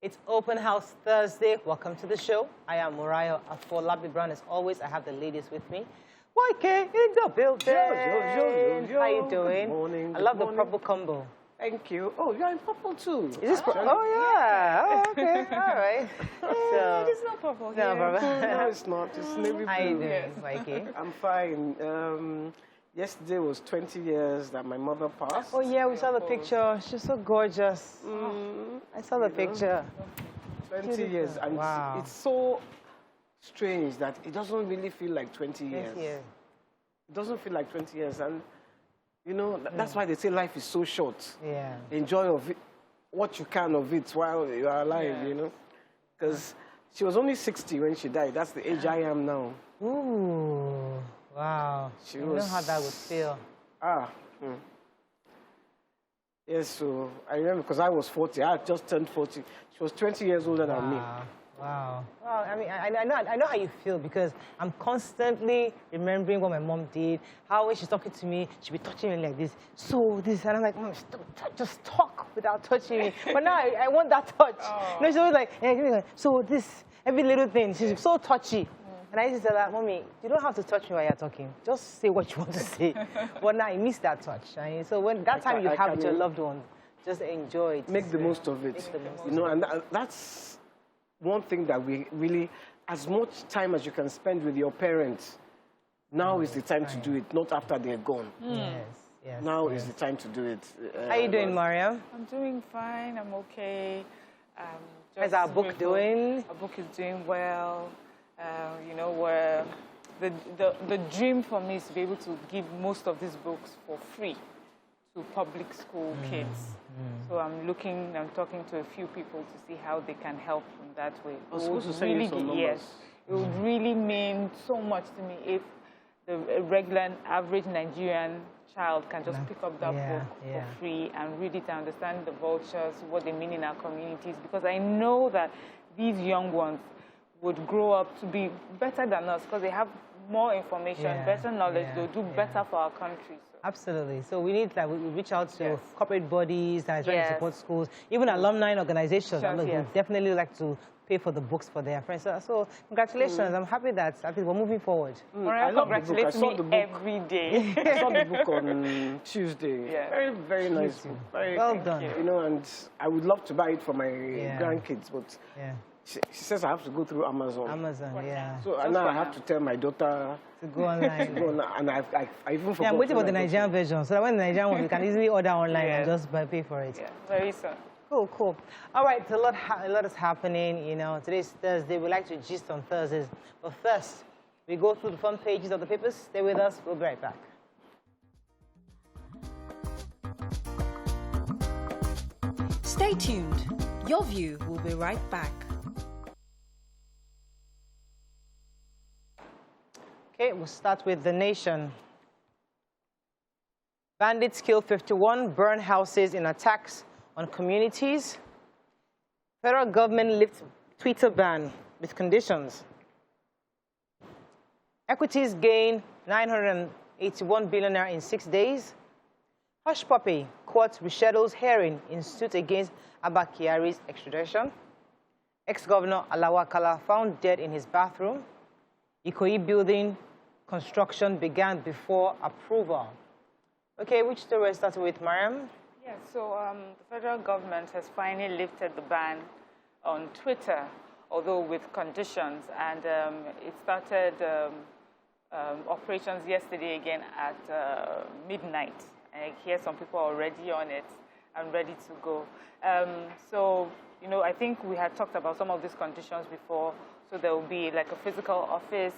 It's Open House Thursday. Welcome to the show. I am Moriah Afolabi Brown. As always, I have the ladies with me. YK in the building. Yo. How you doing? Good morning. I love the purple combo. Thank you. Oh, you're in purple too. Is this purple? Oh, yeah. Oh, okay. All right. So, it's not purple here. No, No, it's not. It's navy blue. How you doing, YK? I'm fine. Yesterday was 20 years that my mother passed. Oh, yeah, we saw the picture. She's so gorgeous. I saw the picture. 20 years. And wow. it's so strange that it doesn't really feel like 20 years. It doesn't feel like 20 years. And, you know, that's why they say life is so short. Yeah. Enjoy of it, what you can of it while you are alive, you know. Because she was only 60 when she died. That's the age I am now. Ooh. Wow. You know how that would feel. Yes, so I remember because I was 40. I had just turned 40. She was 20 years older than me. Wow. Well, I mean, I know how you feel because I'm constantly remembering what my mom did. How when she's talking to me, she'd be touching me like this. So this, and I'm like, Mom, just talk without touching me. But now I want that touch. Oh. You know, she's always like, hey, so this, every little thing. She's so touchy. And I used to tell her, Mommy, you don't have to touch me while you're talking. Just say what you want to say. But now I miss that touch. And so when that time you have with your loved one, just enjoy it. Make the most of it. You know, and that's one thing that we really, as much time as you can spend with your parents, now is the time to do it, not after they're gone. Yes. Now is the time to do it. How are you doing, Mariam? I'm doing fine. I'm okay. How's our book doing? Our book is doing well. You know, where the dream for me is to be able to give most of these books for free to public school kids. So I'm talking to a few people to see how they can help in that way. It would really mean so much to me if the regular average Nigerian child can just pick up that book for free and read it and understand the vultures, what they mean in our communities, because I know that these young ones would grow up to be better than us because they have more information, better knowledge, they'll do better for our country. So. Absolutely. So we need that. We reach out to corporate bodies that are trying to support schools, even alumni organizations. We definitely like to pay for the books for their friends. So congratulations. I'm happy that I think we're moving forward. I congratulate me every day. I saw the book on Tuesday. Very, very nice book. Very well done. You know, and I would love to buy it for my grandkids, but she says I have to go through Amazon. So now I have to tell my daughter to go online. And I even forgot. I'm waiting for the Nigerian version, so that when the Nigerian one, you can easily order online and just pay for it. Very soon. Cool. All right, a lot is happening. You know, today's Thursday. We like to gist on Thursdays, but first we go through the front pages of the papers. Stay with us. We'll be right back. Stay tuned. Your View will be right back. Okay, we'll start with The Nation. Bandits kill 51, burn houses in attacks on communities. Federal government lifts Twitter ban with conditions. Equities gain 981 billion naira in 6 days. Hushpuppi, court reschedules hearing in suit against Abba Kyari's extradition. Ex-governor Alawa Kala found dead in his bathroom. Ikoyi building construction began before approval. Okay, which story we're starting with, Mariam? Yes, so the federal government has finally lifted the ban on Twitter, although with conditions, and it started operations yesterday again at midnight. I hear some people are already on it and ready to go. So, you know, I think we had talked about some of these conditions before. So there will be like a physical office,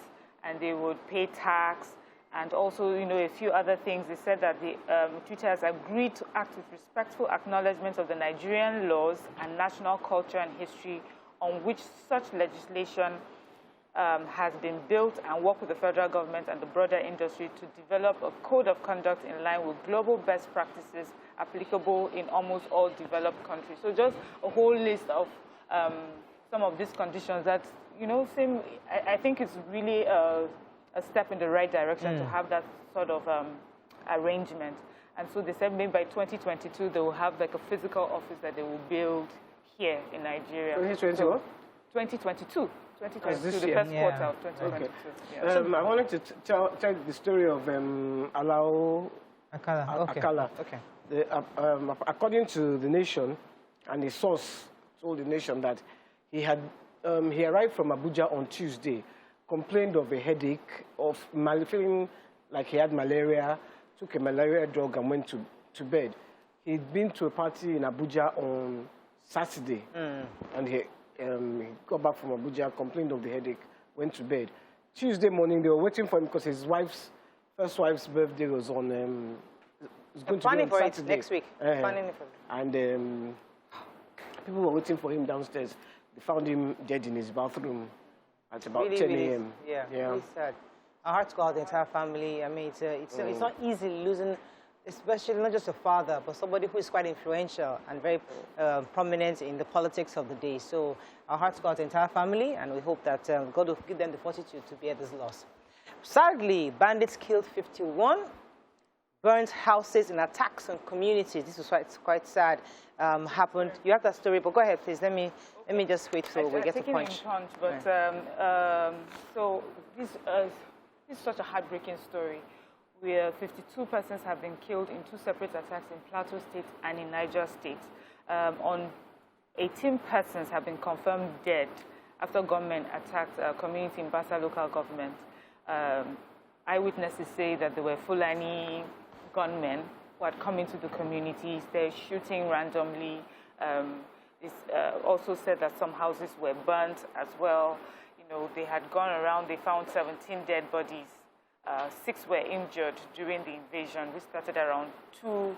and they would pay tax, and also, you know, a few other things. They said that the Twitter has agreed to act with respectful acknowledgement of the Nigerian laws and national culture and history on which such legislation has been built, and work with the federal government and the broader industry to develop a code of conduct in line with global best practices applicable in almost all developed countries. So just a whole list of some of these conditions that, you know, I think it's really a step in the right direction to have that sort of arrangement. And so they said maybe by 2022 they will have like a physical office that they will build here in Nigeria. 2020 So, what? 2022. 2022, this the year? first Yeah. quarter of 2022. Okay. Yeah. I wanted to tell the story of Alao Akala. Okay. Akala. Okay. According to the Nation, and a source told the Nation that he arrived from Abuja on Tuesday, complained of a headache, of feeling like he had malaria, took a malaria drug and went to bed. He'd been to a party in Abuja on Saturday, and he got back from Abuja, complained of the headache, went to bed. Tuesday morning, they were waiting for him because his first wife's birthday was on. Was going to be Planning on for it Saturday. next week. Planning for it. And people were waiting for him downstairs. They found him dead in his bathroom at about 10 a.m. Yeah, really sad. Our hearts go out to the entire family. I mean, it's not easy losing, especially not just a father, but somebody who is quite influential and very prominent in the politics of the day. So our hearts go out to the entire family, and we hope that God will give them the fortitude to bear this loss. Sadly, bandits killed 51, burned houses in attacks on communities. This was quite sad. Happened. You have that story, but go ahead, please. Let me just wait till we get to punch. But so this is such a heartbreaking story, where 52 persons have been killed in 2 separate attacks in Plateau State and in Niger State. 18 persons have been confirmed dead after gunmen attacked a community in Basa local government. Eyewitnesses say that there were Fulani gunmen who had come into the communities. They're shooting randomly. This also said that some houses were burnt as well. You know, they had gone around, they found 17 dead bodies. 6 were injured during the invasion, which started around 2:30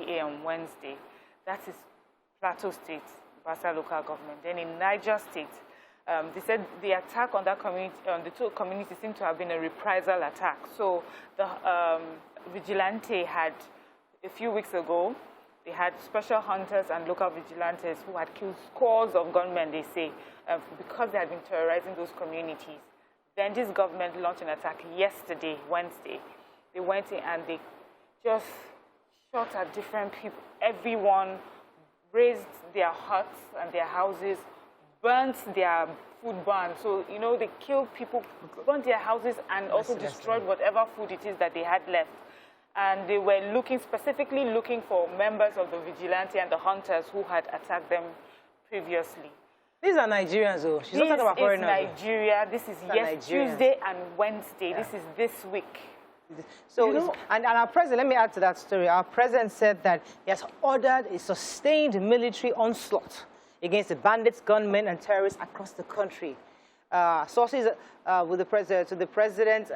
a.m. Wednesday. That is Plateau State, Basa local government. Then in Niger State, they said the attack on that community, on the 2 communities, seemed to have been a reprisal attack. So the vigilante had, a few weeks ago, they had special hunters and local vigilantes who had killed scores of gunmen, they say, because they had been terrorizing those communities. Then this government launched an attack yesterday, Wednesday. They went in and they just shot at different people. Everyone razed their huts and their houses, burnt their food barns. So, you know, they killed people, burnt their houses, and also destroyed whatever food it is that they had left. And they were specifically looking for members of the vigilante and the hunters who had attacked them previously. These are Nigerians, though. She's not talking about foreigners. This is Nigeria. This is Tuesday and Wednesday. Yeah. This is this week. So, you know, and our president, let me add to that story. Our president said that he has ordered a sustained military onslaught against the bandits, gunmen, and terrorists across the country. Sources with the president,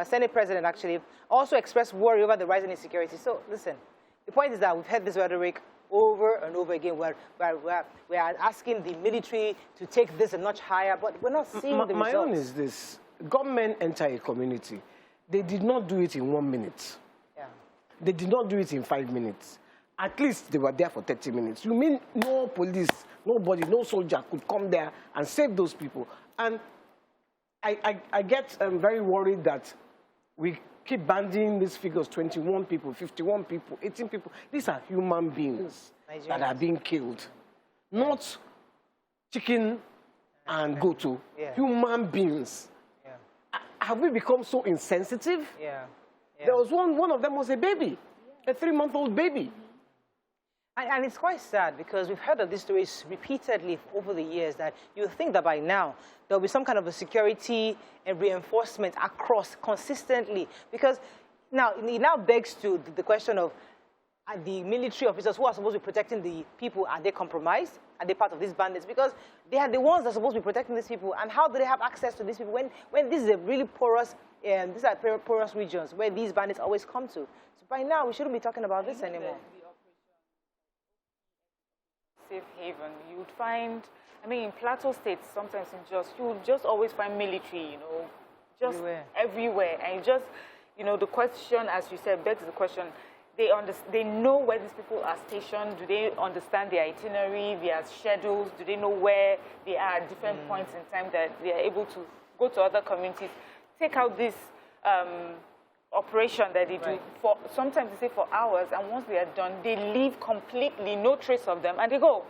Senate president actually, also expressed worry over the rising insecurity. So, listen, the point is that we've heard this rhetoric over and over again. We are asking the military to take this a notch higher, but we're not seeing the results. My own is this. Government enter a community. They did not do it in 1 minute. Yeah. They did not do it in 5 minutes. At least they were there for 30 minutes. You mean no police, nobody, no soldier could come there and save those people? And I get very worried that we keep banding these figures, 21 people, 51 people, 18 people. These are human beings that are being killed. Not chicken and goat. Yeah. Human beings. Yeah. Have we become so insensitive? Yeah. Yeah. There was one of them was a baby, a 3-month-old baby. And it's quite sad because we've heard of these stories repeatedly over the years that you think that by now there'll be some kind of a security and reinforcement across consistently. Because now it now begs to the question of the military officers who are supposed to be protecting the people, are they compromised? Are they part of these bandits? Because they are the ones that are supposed to be protecting these people. And how do they have access to these people when this is a really porous, these are porous regions where these bandits always come to? So by now we shouldn't be talking about this anymore. Safe haven, you would find, I mean, in Plateau State, sometimes you would just always find military, you know, just everywhere. And you just, you know, the question, as you said, begs the question, they know where these people are stationed. Do they understand their itinerary, their schedules? Do they know where they are at different points in time that they are able to go to other communities? Take out this operation that they do for, sometimes they say for hours, and once they are done, they leave completely, no trace of them, and they go.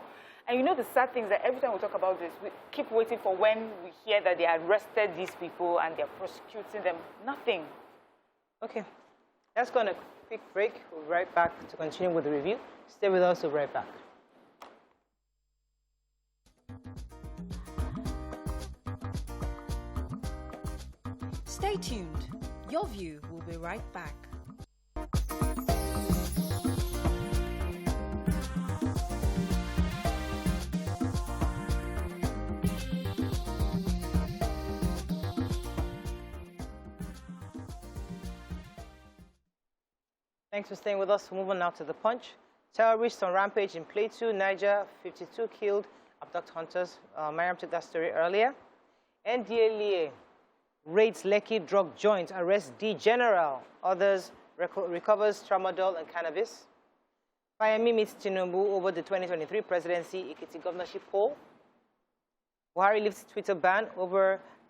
And you know the sad thing is that every time we talk about this, we keep waiting for when we hear that they arrested these people and they're prosecuting them. Nothing. Okay, let's go on a quick break. We'll be right back to continue with the review. Stay with us, we'll be right back. Stay tuned. Your view will be right back. Thanks for staying with us. We're moving now to The Punch. Terrorists on rampage in Plateau, Niger, 52 killed, abduct hunters. Mariam took that story earlier. NDLEA raids Lekki drug joint, arrests D general. Others recovers tramadol and cannabis. Fayemi meets Tinubu over the 2023 presidency Ekiti governorship poll. Buhari lifts Twitter ban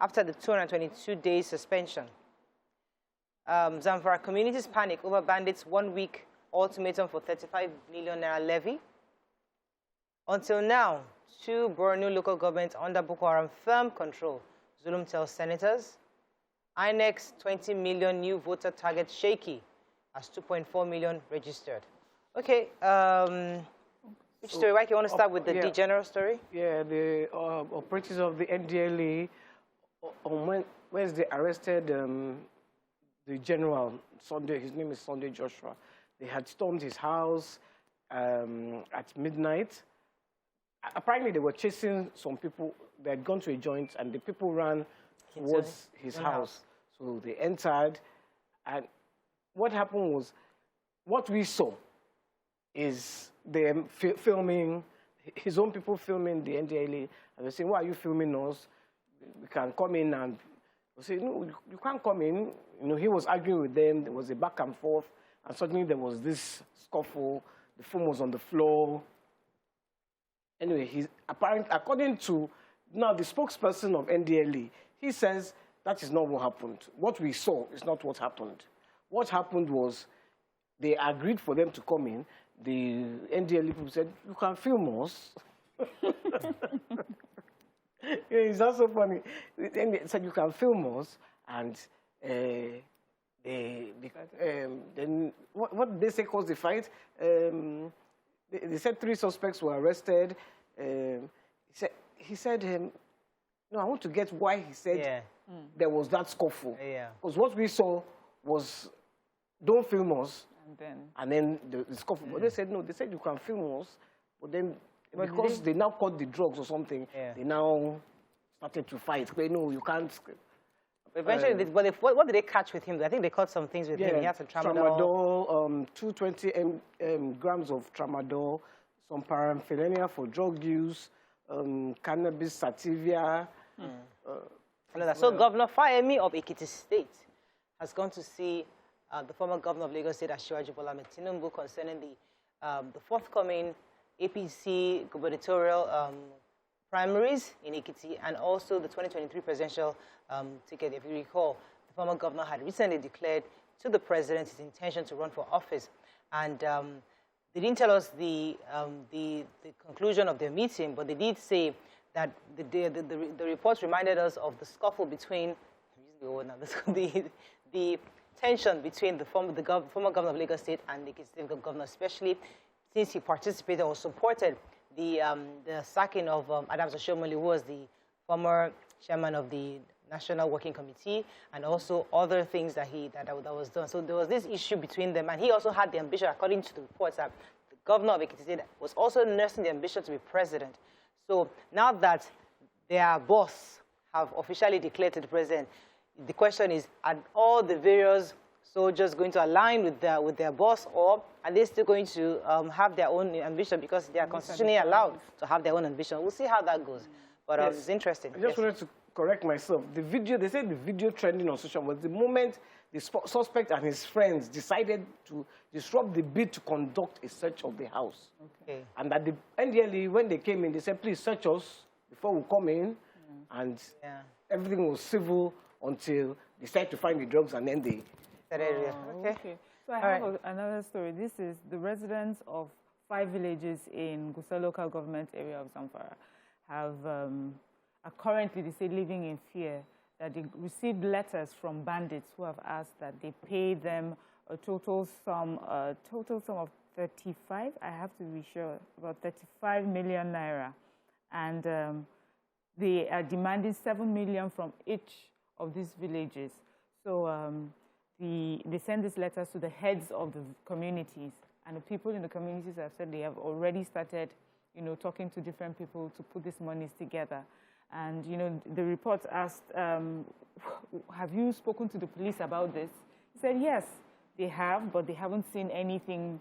after the 222-day suspension. Zamfara communities panic over bandits' 1-week ultimatum for 35 million naira levy. Until now, 2 Borno local governments under Boko Haram firm control, Zulum tells senators. INEC's 20 million new voter target shaky as 2.4 million registered. Okay, which story? Mike, you want to start with the D general story? Yeah, the operatives of the NDLA on Wednesday arrested the general, Sunday, his name is Sunday Joshua. They had stormed his house at midnight. Apparently, they were chasing some people. They had gone to a joint, and the people ran towards his house. So they entered, and what happened was, what we saw is them filming, his own people filming the NDLA, and they saying, why are you filming us? We can come in, and they say, no, you can't come in. You know, he was arguing with them. There was a back and forth, and suddenly there was this scuffle. The phone was on the floor. Anyway, according to now the spokesperson of NDLA, he says that is not what happened. What we saw is not what happened. What happened was they agreed for them to come in. The NDLA people said, you can film us. It's also funny. They said, you can film us. And then what did they say caused the fight? They said 3 suspects were arrested. He said, no, I want to get why he said there was that scuffle. Because what we saw was, don't film us, and then the scuffle. But they said, no, they said you can film us, but then because they now caught the drugs or something, they now started to fight. They know you can't. Eventually, what did they catch with him? I think they caught some things with him. He had some tramadol. 220 grams of tramadol, some paraphernalia for drug use, cannabis, sativa. So Governor Fayemi of Ekiti State has gone to see the former governor of Lagos State, Asiwaju Bola Ahmed Tinubu, concerning the forthcoming APC gubernatorial primaries in Ekiti, and also the 2023 presidential ticket. If you recall, the former governor had recently declared to the president his intention to run for office, and they didn't tell us the conclusion of their meeting, but they did say that the reports reminded us of the scuffle between the tension between the former governor of Lagos State and the Ekiti State governor, especially since he participated or supported the sacking of Adams Oshiomhole, who was the former chairman of the National Working Committee, and also other things that was done. So there was this issue between them, and he also had the ambition, according to the reports, that the governor of Ekiti State was also nursing the ambition to be president. So now that their boss have officially declared to the president, the question is, are all the various soldiers going to align with their boss, or are they still going to have their own ambition, because they are constitutionally allowed to have their own ambition? We'll see how that goes. But it's interesting. I just wanted to correct myself. The video, they said the video trending on social was the moment the suspect and his friends decided to disrupt the bid to conduct a search of the house. Okay. And that the NDLE, when they came in, they said, please search us before we come in. And everything was civil until they started to find the drugs, and then they area. Okay. So I have another story. This is the residents of 5 villages in Gusa local government area of Zamfara are currently, they say, living in fear that they received letters from bandits who have asked that they pay them a total sum of 35, I have to be sure, about 35 million naira. And they are demanding 7 million from each of these villages. So they send these letters to the heads of the communities. And the people in the communities have said they have already started, talking to different people to put these monies together. And, the report asked, have you spoken to the police about this? He said, yes, they have, but they haven't seen anything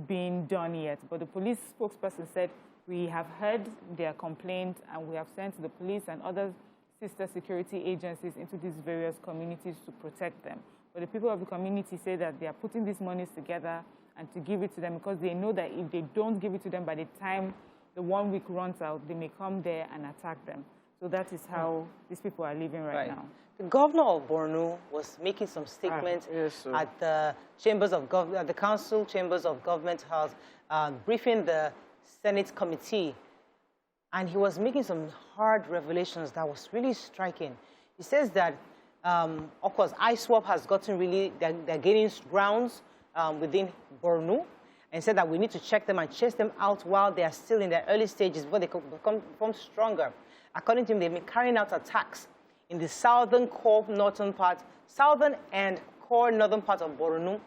being done yet. But the police spokesperson said, we have heard their complaint and we have sent the police and other sister security agencies into these various communities to protect them. But the people of the community say that they are putting these monies together and to give it to them because they know that if they don't give it to them by the time the 1 week runs out, they may come there and attack them. So that is how these people are living right now. The governor of Borno was making some statements at the chambers of the council chambers of government house, briefing the Senate committee, and he was making some hard revelations that was really striking. He says that, of course, ISWAP has gotten they're gaining grounds within Borno, and said that we need to check them and chase them out while they are still in their early stages before they become stronger. According to him, they've been carrying out attacks in the southern and core northern part of Borno.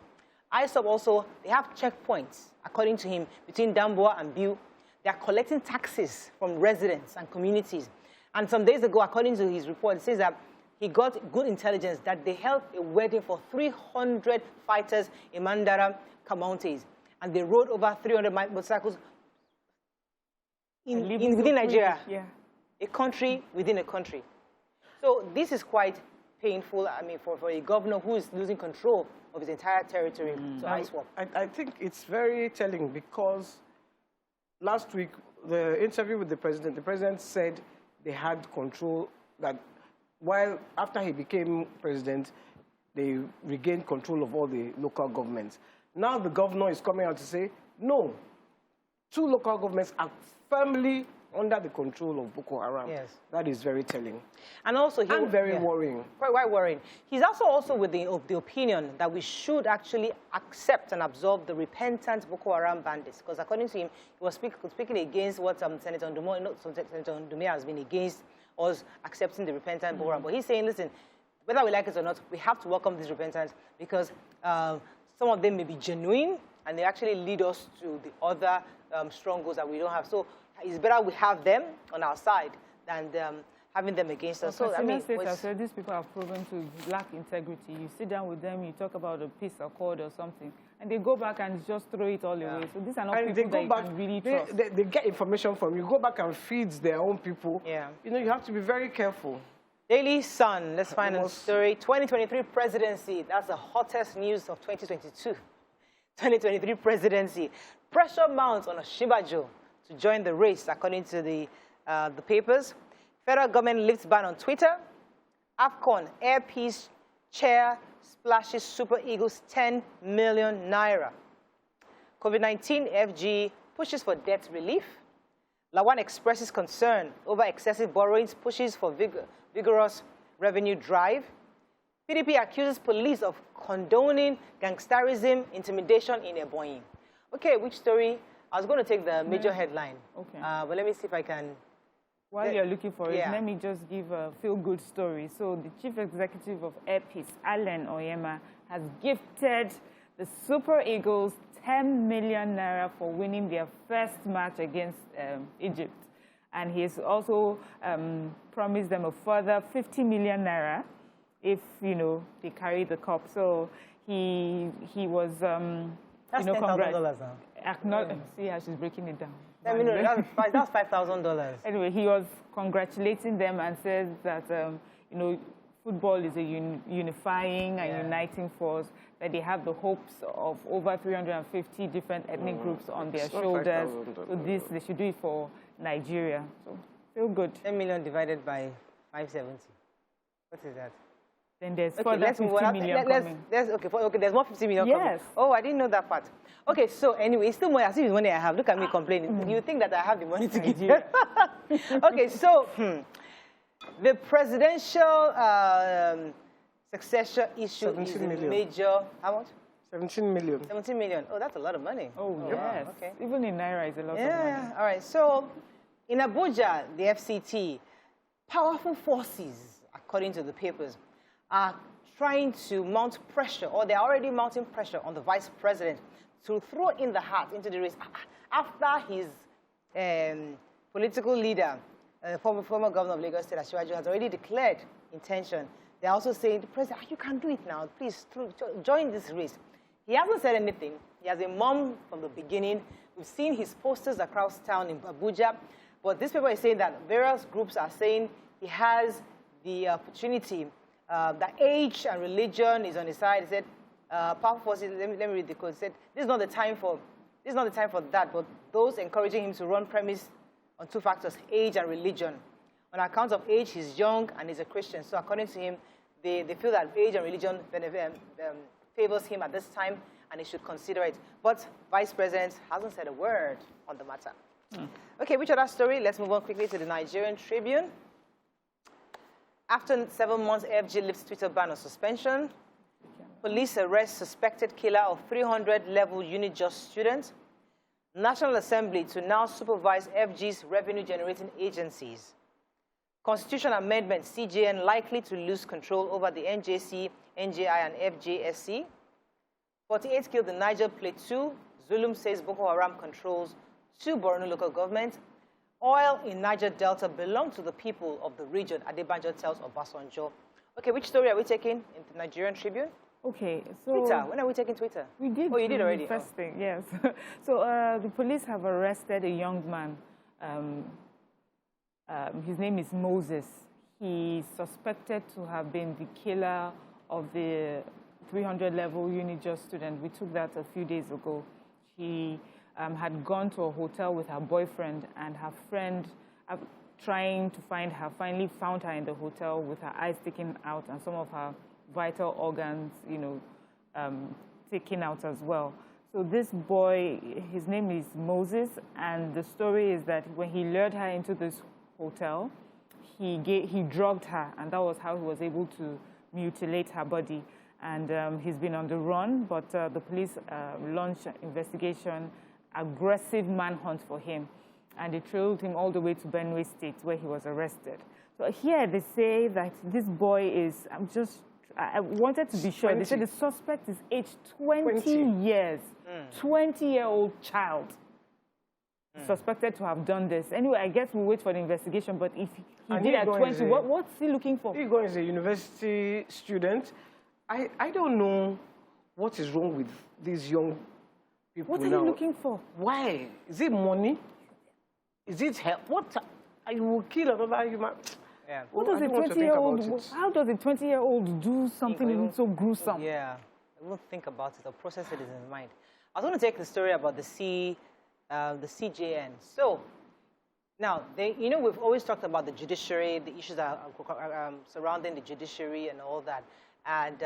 ISWAP also, they have checkpoints, according to him, between Damboa and Biu. They are collecting taxes from residents and communities. And some days ago, according to his report, it says that he got good intelligence that they held a wedding for 300 fighters in Mandara Counties. And they rode over 300 motorcycles within Nigeria. Yeah. A country within a country. So this is quite painful, for a governor who is losing control of his entire territory to ISWAP. I think it's very telling because last week, the interview with the president said they had control, that after he became president, they regained control of all the local governments. Now the governor is coming out to say, no, 2 local governments are firmly under the control of Boko Haram. Yes. That is very telling. And also, very worrying. Quite worrying. He's also with the opinion that we should actually accept and absorb the repentant Boko Haram bandits. Because according to him, he was speaking against what Senator Ndume has been against, us accepting the repentant Boko Haram. But he's saying, listen, whether we like it or not, we have to welcome these repentance because some of them may be genuine and they actually lead us to the other strongholds that we don't have. So it's better we have them on our side than having them against us. So, these people have proven to lack integrity. You sit down with them, you talk about a peace accord or something, and they go back and just throw it all away. So these are not people that you can really trust. They get information from you. Go back and feed their own people. Yeah. You have to be very careful. Daily Sun, let's find a story. 2023 presidency. That's the hottest news of 2022. 2023 presidency. Pressure mounts on Osinbajo to join the race, according to the papers. Federal government lifts ban on Twitter. AFCON Air Peace chair splashes Super Eagles 10 million naira. COVID-19 FG pushes for debt relief. Lawan expresses concern over excessive borrowings, pushes for vigorous revenue drive. PDP accuses police of condoning gangsterism, intimidation in Ebonyi. Okay, which story? I was going to take the major headline. Okay. But let me see if I can. While you're looking for it, let me just give a feel-good story. So the chief executive of Air Peace, Allen Oyema, has gifted the Super Eagles 10 million naira for winning their first match against Egypt. And he has also promised them a further 50 million naira if, they carry the cup. So he was, that's $10,000 now. See how she's breaking it down. That's $5,000. Anyway, he was congratulating them and said that, football is a unifying and uniting force, that they have the hopes of over 350 different ethnic groups on their shoulders. So they should do it for Nigeria. So feel good. 10 million divided by 570. What is that? Then there's Okay, further 50 million coming. Okay, there's more 50 million coming. Yes. Oh, I didn't know that part. Okay, so anyway, it's still more as if it's money I have. Look at me complaining. You think that I have the money to give you? Okay, so the presidential successor issue is a major. How much? 17 million. 17 million. Oh, that's a lot of money. Oh, yes. Okay. Even in Naira, it's a lot of money. Yeah, all right. So in Abuja, the FCT, powerful forces, according to the papers, are trying to mount pressure, or they're already mounting pressure on the vice president to throw in the hat into the race after his political leader, former governor of Lagos State, Asiwaju, has already declared intention. They're also saying, the president, you can do it now. Please join this race. He hasn't said anything. He has been mum from the beginning. We've seen his posters across town in Abuja. But this paper is saying that various groups are saying he has the opportunity, that age and religion is on his side. He said, powerful forces, let me read the quote. He said, this is not the time for that, but those encouraging him to run premise on two factors, age and religion. On account of age, he's young and he's a Christian. So according to him, they feel that age and religion favors him at this time, and he should consider it. But Vice President hasn't said a word on the matter. Okay, which other story? Let's move on quickly to the Nigerian Tribune. After 7 months, FG lifts Twitter ban on suspension. Police arrest suspected killer of 300-level UniJust student. National Assembly to now supervise FG's revenue-generating agencies. Constitution amendment, CJN likely to lose control over the NJC, NJI, and FJSC. 48 killed in Niger Plateau. Zulum says Boko Haram controls 2 Borno local governments. Oil in Niger Delta belongs to the people of the region, Adebanjo tells Obasanjo. Okay, which story are we taking in the Nigerian Tribune? Okay, so... Twitter. When are we taking Twitter? We did. Oh, you did already? The first thing, yes. So the police have arrested a young man. His name is Moses. He's suspected to have been the killer of the 300-level UniJust student. We took that a few days ago. She had gone to a hotel with her boyfriend, and her friend, trying to find her, finally found her in the hotel with her eyes sticking out and some of her vital organs, taken out as well. So this boy, his name is Moses, and the story is that when he lured her into this hotel, he drugged her, and that was how he was able to mutilate her body. And he's been on the run, but the police launched an investigation, aggressive manhunt for him, and they trailed him all the way to Benue State, where he was arrested. So here they say that this boy is, I wanted to be sure, 20. They said the suspect is aged 20 years, 20-year-old child. Suspected to have done this. Anyway, I guess we'll wait for the investigation, but if he did at 20, what's he looking for? Igor is a university student. I don't know what is wrong with these young people now. What are you looking for? Why? Is it money? Is it help? What? You will kill another human. Yeah. What does a 20-year-old, how does a 20-year-old do something so gruesome? Yeah, I won't think about it or process it in his mind. I was going to take the story about the CJN. So, now, we've always talked about the judiciary, the issues that are surrounding the judiciary and all that. And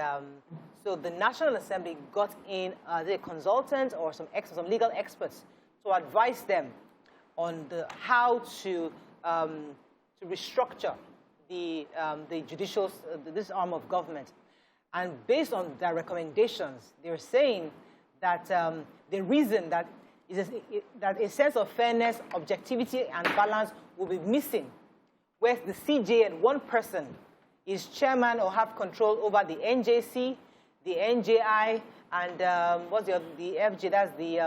so the National Assembly got in the consultants or some legal experts to advise them on how to restructure the judicial, this arm of government. And based on their recommendations, they're saying that the reason that a sense of fairness, objectivity, and balance will be missing, where the CJN, one person, is chairman or have control over the NJC, the NJI, and what's the FJ, that's the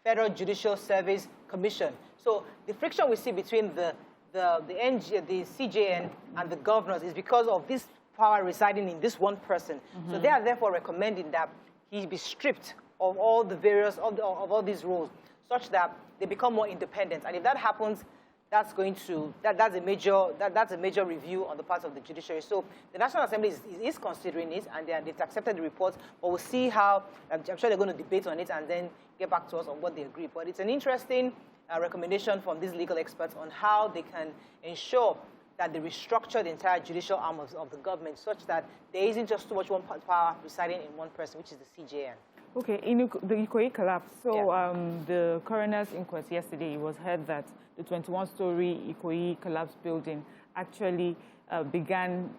Federal Judicial Service Commission. So the friction we see between the CJN and the governors is because of this power residing in this one person. So they are therefore recommending that he be stripped of all the various, of all these roles, such that they become more independent. And if that happens, that's a major review on the part of the judiciary. So the National Assembly is considering it, and they've accepted the report. But we'll see how. I'm sure they're going to debate on it and then get back to us on what they agree. But it's an interesting recommendation from these legal experts on how they can ensure that they restructure the entire judicial arm of the government such that there isn't just too much one power residing in one person, which is the CJN. Okay, in the Ikoyi collapse, so the coroner's inquest yesterday, it was heard that the 21-story Ikoyi collapse building actually began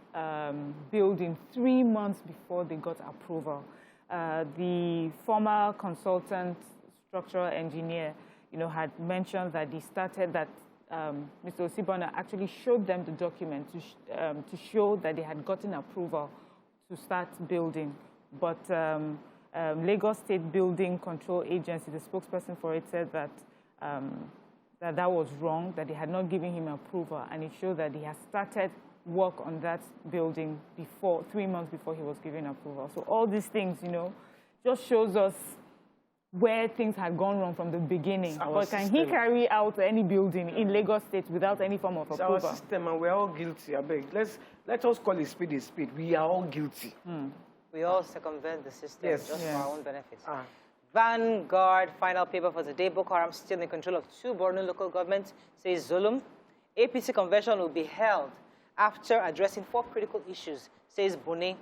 building 3 months before they got approval. The former consultant structural engineer, had mentioned that he started that Mr. Osibona actually showed them the document to show that they had gotten approval to start building. But Lagos State Building Control Agency, the spokesperson for it, said that that was wrong, that they had not given him approval, and it showed that he had started work on that building 3 months before he was given approval. So all these things, just shows us where things had gone wrong from the beginning. But can he carry out any building in Lagos State without any form of approval? It's our system, and we're all guilty. I beg. Let us call a spade a spade. We are all guilty. We all circumvent the system just for our own benefits. Ah. Vanguard, final paper for the day. Boko Haram still in control of 2 Borno local governments, says Zulum. APC convention will be held after addressing 4 critical issues, says Bone.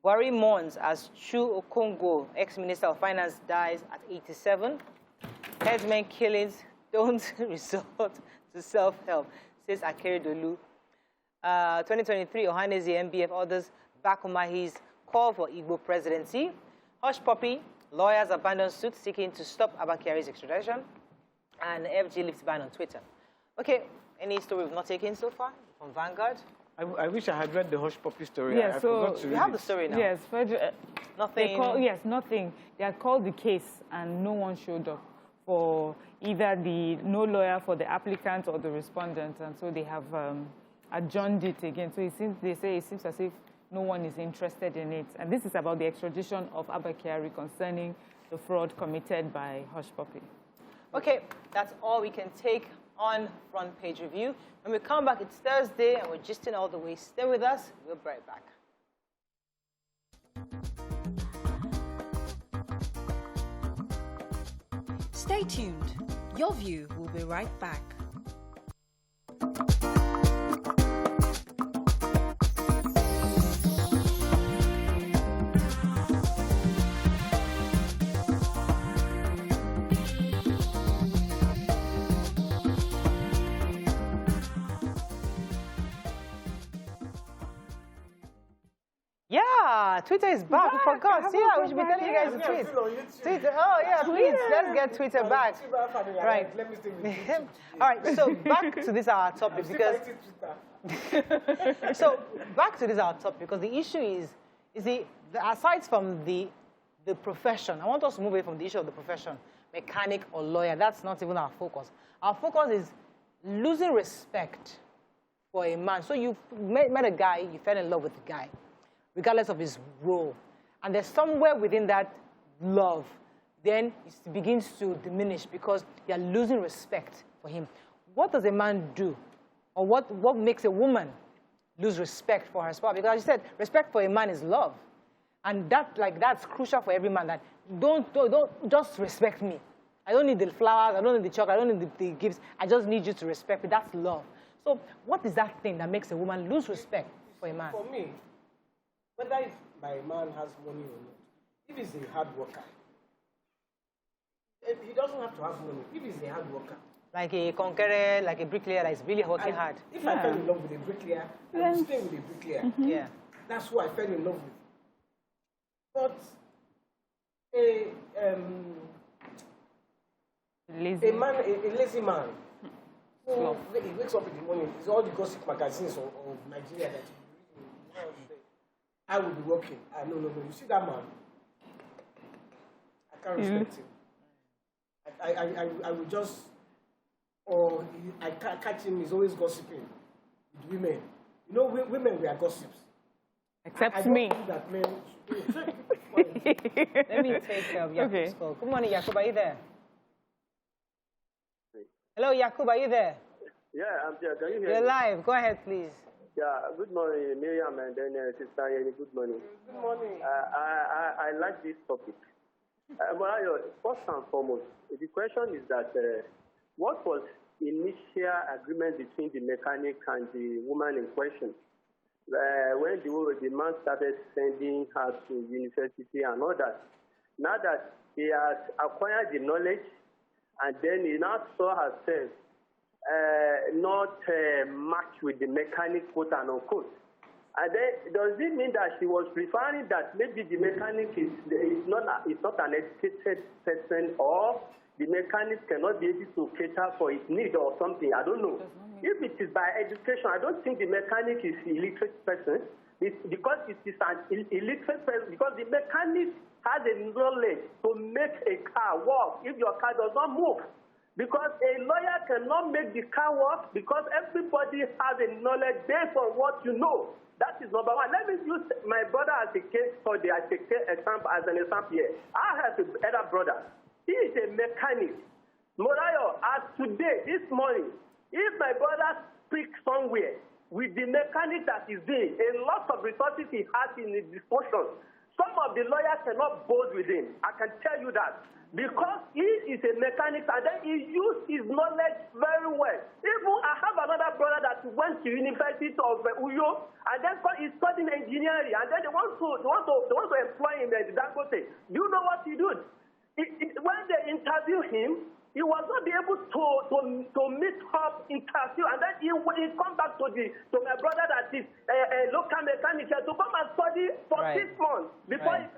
Buhari mourns as Chu Okongo, ex-minister of finance, dies at 87. Headsmen killings don't resort to self-help, says Akeredolu. 2023, Ohaneze, MBF, others back Umahi's call for Igbo presidency. Hushpuppi, lawyers abandon suit seeking to stop Abba Kyari's extradition. And FG lifts ban on Twitter. Okay, any story we've not taken so far from Vanguard? I wish I had read the Hushpuppi story. Yeah, I forgot to read you have the story now. Yes, nothing. Nothing. They had called the case and no one showed up for either no lawyer for the applicant or the respondent, and so they have adjourned it again. So they say it seems as if no one is interested in it. And this is about the extradition of Abba Kyari concerning the fraud committed by Hushpuppi. Okay, that's all we can take on Front Page Review. When we come back, it's Thursday, and we're gisting all the way. Stay with us. We'll be right back. Stay tuned. Your View will be right back. Yeah, Twitter is back. We forgot. Yeah, we should be telling you guys to tweet. Twitter. Oh, yeah, please. Let's get Twitter back. Right. All right, so back to this our topic because... So back to this our topic because the issue is aside from the profession, I want us to move away from the issue of the profession, mechanic or lawyer. That's not even our focus. Our focus is losing respect for a man. So you met a guy, you fell in love with the guy, regardless of his role. And there's somewhere within that love, then it begins to diminish because you're losing respect for him. What does a man do? Or what makes a woman lose respect for her spouse? Because as you said, respect for a man is love. And that's crucial for every man, that don't just respect me. I don't need the flowers, I don't need the chocolate, I don't need the gifts. I just need you to respect me. That's love. So what is that thing that makes a woman lose respect for a man? For me, whether if my man has money or not, if he's a hard worker, he doesn't have to have money. If he's a hard worker, like a conqueror, like a bricklayer that is really working hard. If I fell in love with a bricklayer, I would stay with a bricklayer. Yeah. That's who I fell in love with. But a lazy man who he wakes up in the morning, it's all the gossip magazines of Nigeria that you read. I will be working. No. You see that man? I can't respect him. I will just, I catch him, he's always gossiping with women. You know, women, we are gossips. Except me. That men Let me take Yakub's call. Good morning, Yakub. Are you there? Hello, Yakub. Are you there? Yeah, I'm there. Can you hear me? You're live. Go ahead, please. Yeah, good morning, Miriam, and then Sister Yeni. Good morning. Good morning. I like this topic. First and foremost, the question is that what was initial agreement between the mechanic and the woman in question. When the man started sending her to university and all that, now that he has acquired the knowledge, and then he now saw herself not matched with the mechanic, quote and unquote. And then, does it mean that she was preferring that maybe the mechanic is not an educated person, or the mechanic cannot be able to cater for his need or something? I don't know. If it is by education, I don't think the mechanic is an illiterate person. Because it is an illiterate person, because the mechanic has a knowledge to make a car work if your car does not move. Because a lawyer cannot make the car work, because everybody has a knowledge based on what you know. That is number one. Let me use my brother as a case study, as an example here. I have an elder brother. He is a mechanic. Morayo, as today, this morning, if my brother speaks somewhere with the mechanic that is doing, a lot of resources he has in his disposal, some of the lawyers cannot board with him. I can tell you that. Because he is a mechanic, and then he used his knowledge very well. Even I have another brother that went to University of Uyo, and then he's studying engineering, and then they want to employ him at Dangote. Do you know what he did? When they interview him, he was not be able to meet up interview, and then he come back to my brother that is a local mechanic to come and study for 6 months before he.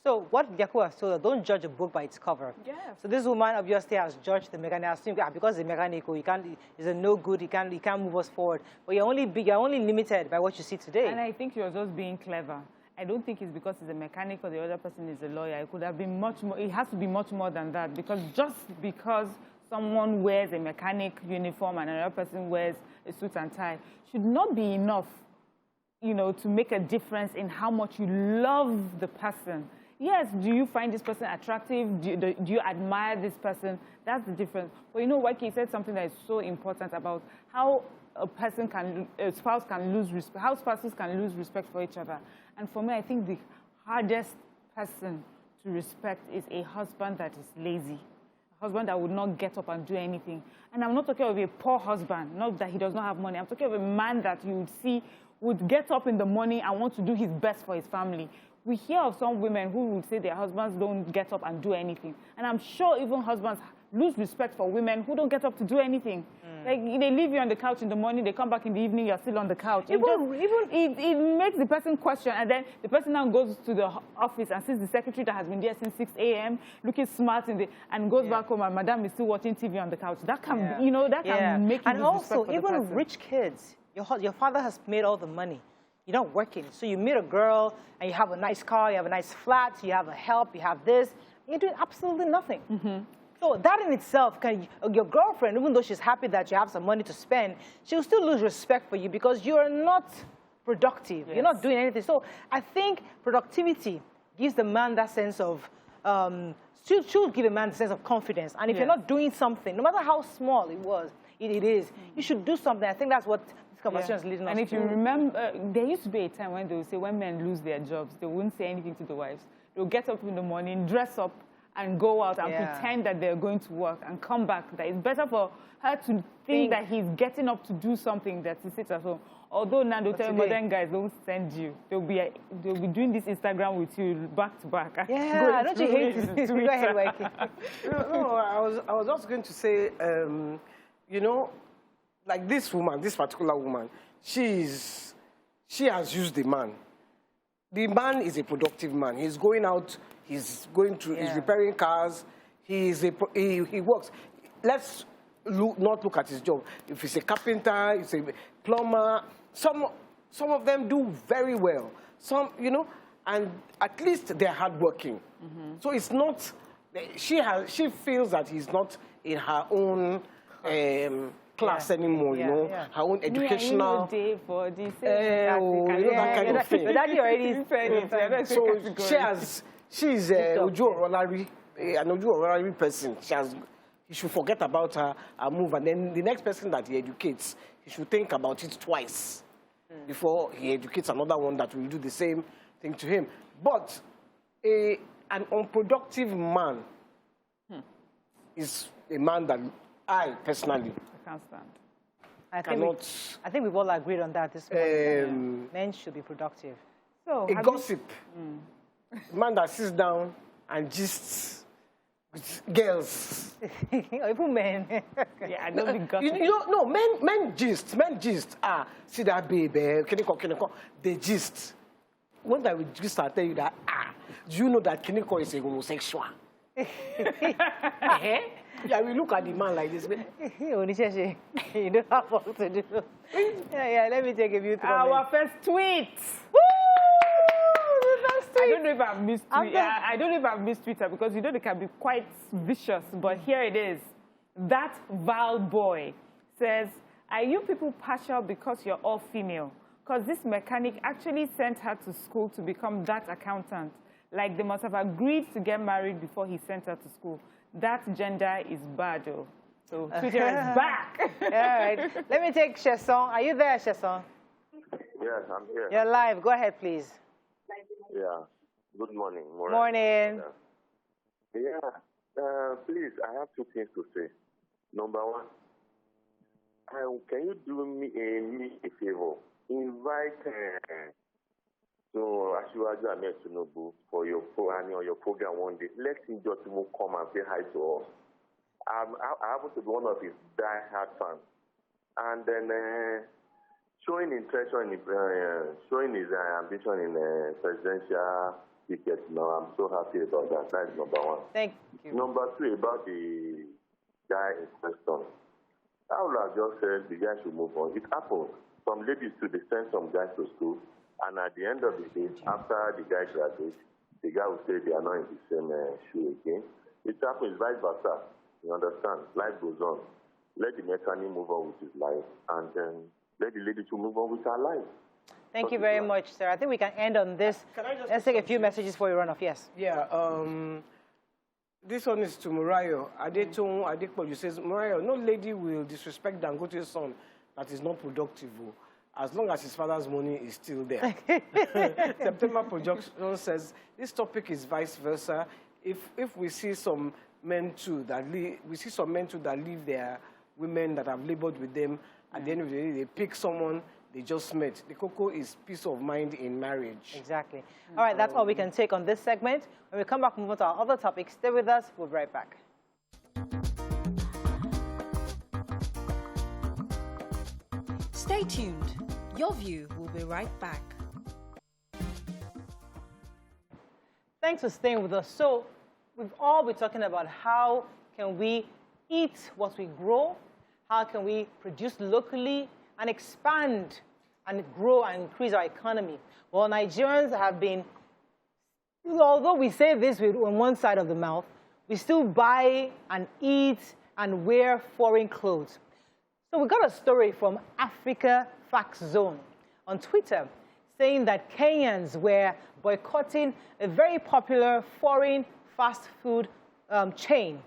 So what Yaku has told us, don't judge a book by its cover. Yeah. So this woman obviously has judged the mechanic, because the mechanic, he's a no good, he can't move us forward. But you're only limited by what you see today. And I think you're just being clever. I don't think it's because he's a mechanic or the other person is a lawyer. It could have been much more. It has to be much more than that, because just because someone wears a mechanic uniform and another person wears a suit and tie should not be enough, to make a difference in how much you love the person. Yes, do you find this person attractive? Do you admire this person? That's the difference. But Waki said something that is so important about how a spouse can lose respect, how spouses can lose respect for each other. And for me, I think the hardest person to respect is a husband that is lazy, a husband that would not get up and do anything. And I'm not talking of a poor husband, not that he does not have money. I'm talking of a man that you would see would get up in the morning and want to do his best for his family. We hear of some women who would say their husbands don't get up and do anything. And I'm sure even husbands lose respect for women who don't get up to do anything. Like, they leave you on the couch in the morning, they come back in the evening, you're still on the couch. It makes the person question, and then the person now goes to the office and sees the secretary that has been there since 6 a.m., looking smart, and goes back home, and madam is still watching TV on the couch. That can, that can make you and lose also, respect for the even person. rich kids, your father has made all the money. You're not working. So you meet a girl, and you have a nice car, you have a nice flat, you have a help, you have this. You're doing absolutely nothing. So that in itself, your girlfriend, even though she's happy that you have some money to spend, she'll still lose respect for you because you're not productive. Yes. You're not doing anything. So I think productivity gives the man that sense of, should give a man the sense of confidence. And if you're not doing something, no matter how small it is, you should do something. I think that's what this conversation is leading us to. And if you remember, there used to be a time when they would say when men lose their jobs, they wouldn't say anything to the wives. They'll get up in the morning, dress up, and go out and pretend that they're going to work and come back. That it's better for her to think that he's getting up to do something than to sit at home. Although now they'll tell modern guys don't send you. They'll be doing this Instagram with you back to back. Yeah, don't you hate this? Go ahead, Waiki. No, I was just going to say, like this woman, this particular woman, she has used the man. The man is a productive man. He's going out. He's going to. He's repairing cars. He works. Let's not look at his job. If he's a carpenter, he's a plumber. Some of them do very well. Some, and at least they're hardworking. So it's not. She feels that he's not in her own class anymore. Her own educational. Day for this. That kind of thing. But that already. So she's Ojo Orolari, an Ojo Orolari person. He should forget about her move, and then the next person that he educates, he should think about it twice before he educates another one that will do the same thing to him. But an unproductive man is a man that I personally I can't stand. I think we've all agreed on that this morning. Men should be productive. So, a gossip. Man that sits down and gists with girls. Even men. Yeah, I don't be gossip. No, men gist. Ah, see that baby, Keniko. They gist. When I will gist, I'll tell you that, do you know that Keniko is a homosexual? Yeah, we look at the man like this. You don't have what to do. Yeah, let me take a view. Our first tweet. Woo! The first tweet. I don't know if I've missed Twitter. I don't know if I've missed Twitter because you know they can be quite vicious. But here it is. That Val boy says, "Are you people partial because you're all female? Because this mechanic actually sent her to school to become that accountant. Like they must have agreed to get married before he sent her to school. That gender is bad, though." So Twitter is back. All right. Let me take Chesson. Are you there, Chesson? Yes, I'm here. You're live. Go ahead, please. Yeah. Good morning. Morning. Please, I have two things to say. Number one, can you do me a favor? Invite Asiwaju Ahmed Tinubu for your program one day. Let him just come and say hi to us. I happen to be one of his die-hard fans. And then showing interest in showing his ambition in presidential ticket. I'm so happy about that. That's number one. Thank you. Number two, about the guy in question. I would have just said the guy should move on. It happens. Some ladies too, they send some guys to school, and at the end of the day, after the guy graduates, the guy will say they are not in the same shoe again. It happens vice versa. You understand? Life goes on. Let the mechanic move on with his life, and then let the lady to move on with her life. Thank you very much, sir. I think we can end on this. Let's take a few messages before we run off. Yes. Yeah. This one is to Murayo. Adekpoju says, Murayo, no lady will disrespect Dangote's son that is not productive, as long as his father's money is still there. September Projection says, this topic is vice versa. If we see some men too that leave their women that have labored with them, at the end of the day, they pick someone they just met. The cocoa is peace of mind in marriage. Exactly. All right, that's all we can take on this segment. When we come back, move on to our other topics. Stay with us. We'll be right back. Stay tuned. Your View will be right back. Thanks for staying with us. So we've all been talking about how can we eat what we grow, how can we produce locally and expand and grow and increase our economy. Well, Nigerians have been, although we say this on one side of the mouth, we still buy and eat and wear foreign clothes. So we got a story from Africa Facts Zone on Twitter saying that Kenyans were boycotting a very popular foreign fast food chain.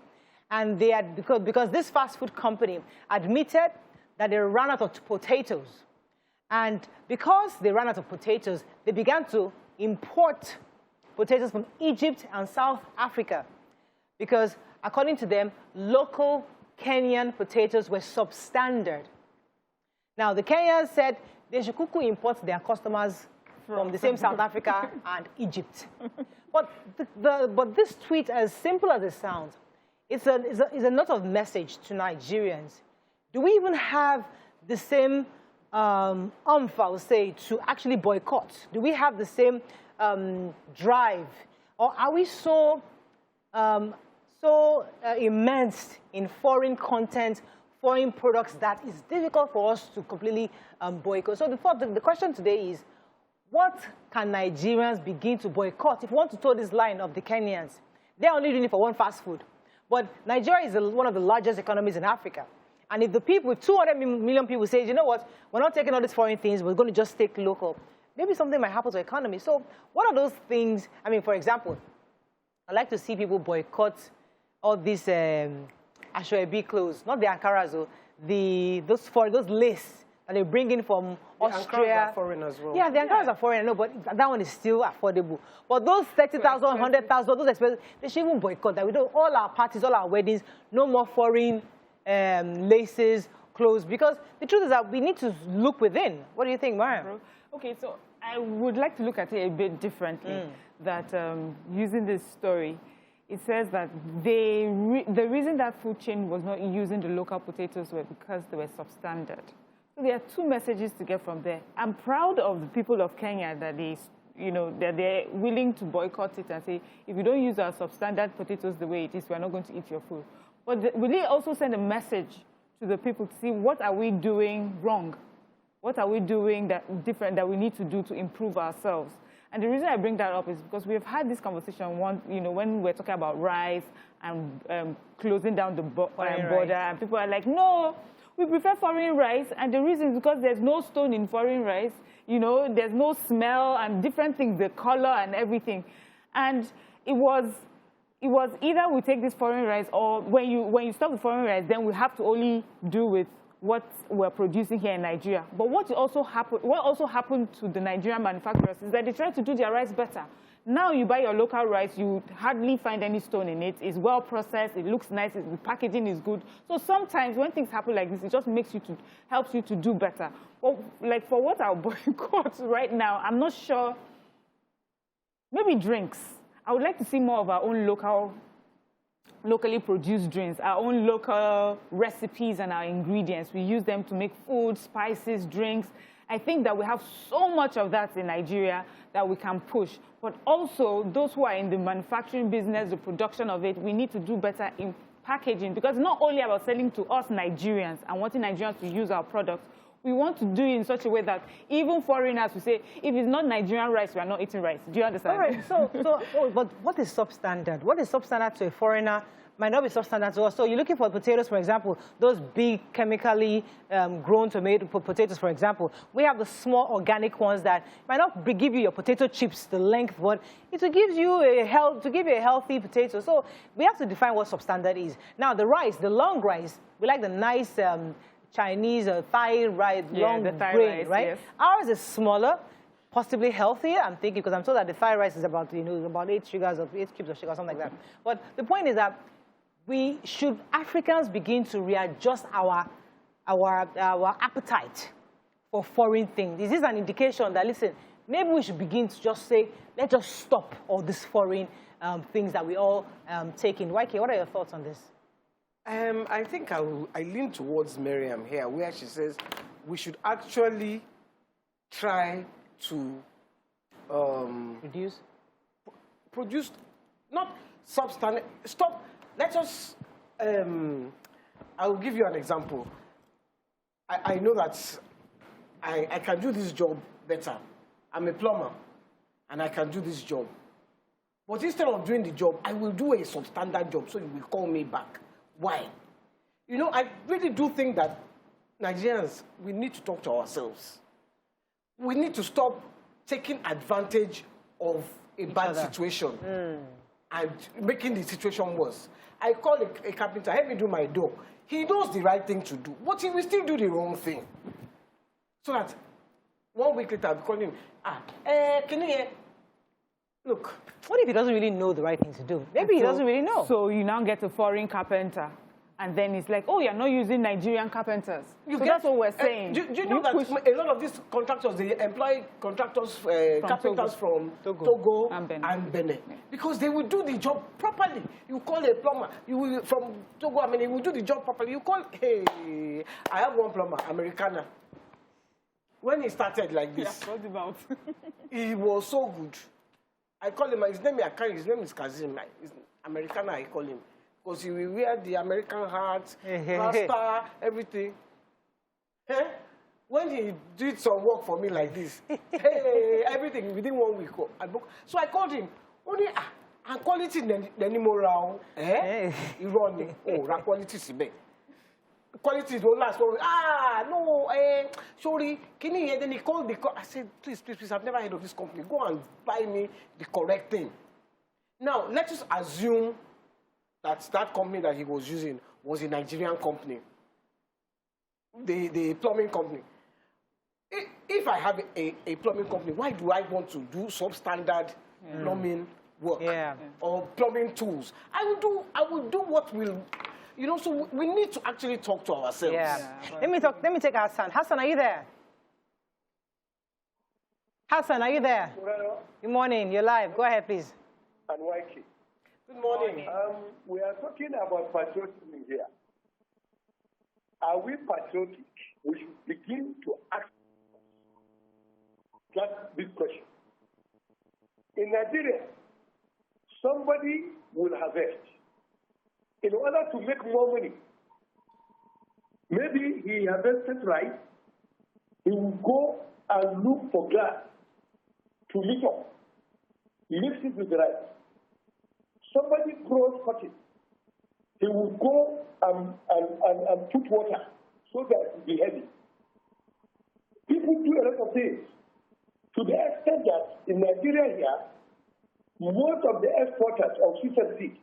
And they had, because this fast food company admitted that they ran out of potatoes. And because they ran out of potatoes, they began to import potatoes from Egypt and South Africa. Because according to them, local Kenyan potatoes were substandard. Now, the Kenyans said they should import their customers from the same South Africa and Egypt. But this tweet, as simple as it sounds, is a note of message to Nigerians. Do we even have the same I would say, to actually boycott? Do we have the same drive? Or are we so immersed in foreign content, foreign products, that it's difficult for us to completely boycott? So the question today is, what can Nigerians begin to boycott? If we want to toe this line of the Kenyans, they're only doing it for one fast food. But Nigeria is one of the largest economies in Africa. And if the people, 200 million people say, you know what, we're not taking all these foreign things, we're going to just take local, maybe something might happen to the economy. So what are those things? I mean, for example, I like to see people boycott all these Ashwebi clothes, not the Ankaras, those lace that they bring in from Austria. The Ankaras are foreign as well. Yeah, the Ankaras are foreign, I know, but that one is still affordable. But those 30,000, 100,000, those expensive, they should even boycott that. We do all our parties, all our weddings, no more foreign laces, clothes? Because the truth is that we need to look within. What do you think, Mariam? Okay, so I would like to look at it a bit differently. That using this story, it says that the reason that food chain was not using the local potatoes were because they were substandard. So there are two messages to get from there. I'm proud of the people of Kenya that that they're willing to boycott it and say, if you don't use our substandard potatoes the way it is, we're not going to eat your food. But will it also send a message to the people to see what are we doing wrong? What are we doing different that we need to do to improve ourselves? And the reason I bring that up is because we've had this conversation when we're talking about rice and closing down the border, and people are like, no, we prefer foreign rice, and the reason is because there's no stone in foreign rice, there's no smell and different things, the color and everything. And it was either we take this foreign rice, or when you stop the foreign rice, then we have to only do with what we're producing here in Nigeria. But what also happened to the Nigerian manufacturers is that they try to do their rice better. Now you buy your local rice, you hardly find any stone in it. It's well processed, it looks nice, the packaging is good. So sometimes when things happen like this, it just helps you to do better. But like for what I'll boycott right now, I'm not sure. Maybe drinks. I would like to see more of our own locally produced drinks, our own local recipes and our ingredients. We use them to make food, spices, drinks. I think that we have so much of that in Nigeria that we can push. But also, those who are in the manufacturing business, the production of it, we need to do better in packaging, because it's not only about selling to us Nigerians and wanting Nigerians to use our products. We want to do it in such a way that even foreigners will say, if it's not Nigerian rice, we are not eating rice. Do you understand? All right, but what is substandard? What is substandard to a foreigner might not be substandard to us. So you're looking for potatoes, for example, those big chemically grown potatoes, for example. We have the small organic ones that might not give you your potato chips the length, but it will give you a healthy potato. So we have to define what substandard is. Now the rice, the long rice, we like the nice Chinese Thai rice, long grain, right? Yes. Ours is smaller, possibly healthier, I'm thinking, because I'm told that the Thai rice is about, about 8 cubes of sugar, something like that. But the point is that Africans begin to readjust our appetite for foreign things. Is this an indication that, listen, maybe we should begin to just say, let's just stop all these foreign things that we all take in? YK, what are your thoughts on this? I think I lean towards Miriam here, where she says we should actually try to produce, not substandard, stop. Let us, I will give you an example. I know that I can do this job better. I'm a plumber, and I can do this job. But instead of doing the job, I will do a substandard job, so you will call me back. Why? I really do think that Nigerians, we need to talk to ourselves. We need to stop taking advantage of a bad situation and making the situation worse. I call a carpenter, help me do my door. He knows the right thing to do, but he will still do the wrong thing. So that 1 week later, I'll be calling him, can you hear? Look. What if he doesn't really know the right thing to do? Maybe he doesn't really know. So you now get a foreign carpenter, and then it's like, oh, you're not using Nigerian carpenters. That's what we're saying. Do you know that a lot of these contractors, they employ contractors, carpenters from Togo and Benin. Yeah. Because they will do the job properly. You call a plumber, from Togo, he will do the job properly. You call, hey, I have one plumber, Americana. When he started like this, he was so good. I call him, his name is Kazim. He's Americana, I call him. Because he will wear the American hat, rasta, everything. When he did some work for me like this, everything within 1 week. So I called him. Only and quality anymore round. He run me. Oh, that quality is big. Quality don't last. No, sorry. Can you hear? Then he called me. I said, please, I've never heard of this company. Go and buy me the correct thing. Now, let us assume that company that he was using was a Nigerian company, the plumbing company. If I have a plumbing company, why do I want to do substandard plumbing work or plumbing tools? I will do what will You know, so we need to actually talk to ourselves. Yeah. Let me take Hassan. Hassan, are you there? Hassan, are you there? Good morning. You're live. Go ahead, please. And Waiki. Good morning. We are talking about patriotism here. Are we patriotic? We should begin to ask that big question. In Nigeria, somebody will harvest. In order to make more money, maybe he harvested right, he will go and look for glass to mix up, mix it with the rice. Somebody grows cotton, he will go and put water so that it will be heavy. People do a lot of things to the extent that in Nigeria here, most of the exporters of seed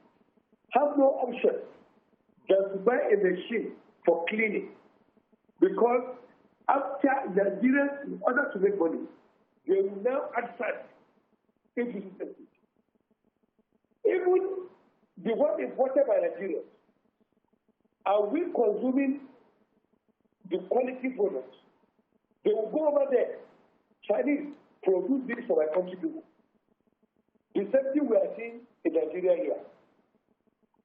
have no option than to buy a machine for cleaning. Because after Nigerians, in order to make money, they will now add fat into seed. Even the one imported by Nigerians, are we consuming the quality products? They will go over there. Chinese produce this for my country people. The same thing we are seeing in Nigeria here.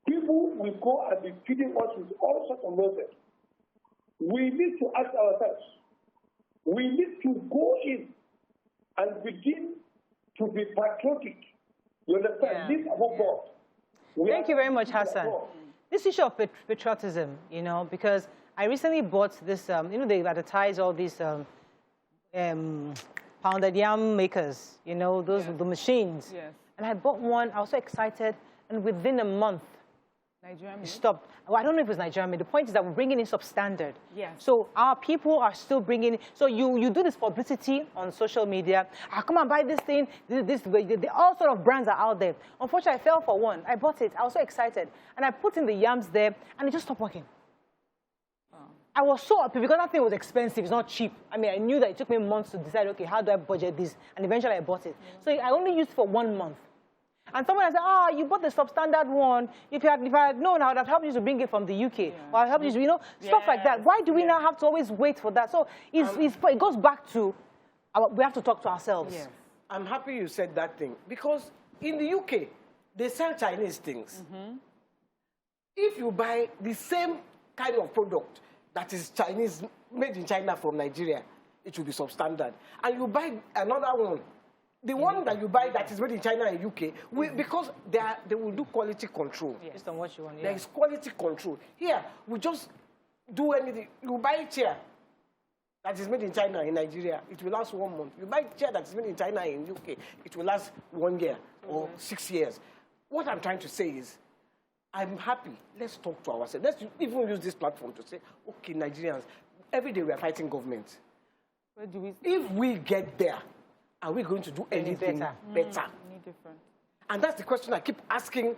People will go and be feeding us with all sorts of nonsense. We need to ask ourselves. We need to go in and begin to be patriotic. You understand? This above God. Thank you very much, Hassan. This issue of patriotism, you know, because I recently bought this, you know, they advertise all these pounded yam makers, you know, those the machines. Yes. And I bought one. I was so excited, and within a month, Nigerian. it stopped. Well, I don't know if it was Nigerian. The point is that we're bringing in substandard. Yes. So our people are still bringing. So you do this publicity on social media. Come and buy this thing. All sort of brands are out there. Unfortunately, I fell for one. I bought it. I was so excited, and I put in the yams there, and it just stopped working. I was so happy because that thing was expensive. It's not cheap. I mean, I knew that it took me months to decide, okay, how do I budget this? And eventually I bought it. So I only used it for 1 month. And someone said, you bought the substandard one. If I had known, I would have helped you to bring it from the UK. Or I helped you to, you know, stuff like that. Why do we now have to always wait for that? So it goes back to, we have to talk to ourselves. Yes. I'm happy you said that thing. Because in the UK, they sell Chinese things. If you buy the same kind of product that is Chinese, made in China from Nigeria, it will be substandard. And you buy another one. The one that you buy that is made in China and UK, because they will do quality control. Based on what you want, There is quality control. Here, we just do anything. You buy a chair that is made in China in Nigeria, it will last 1 month. You buy a chair that is made in China in UK, it will last 1 year or 6 years. What I'm trying to say is, I'm happy. Let's talk to ourselves. Let's even use this platform to say, okay, Nigerians, every day we are fighting government. Where do we? If we get there, are we going to do anything better? Any different? And that's the question I keep asking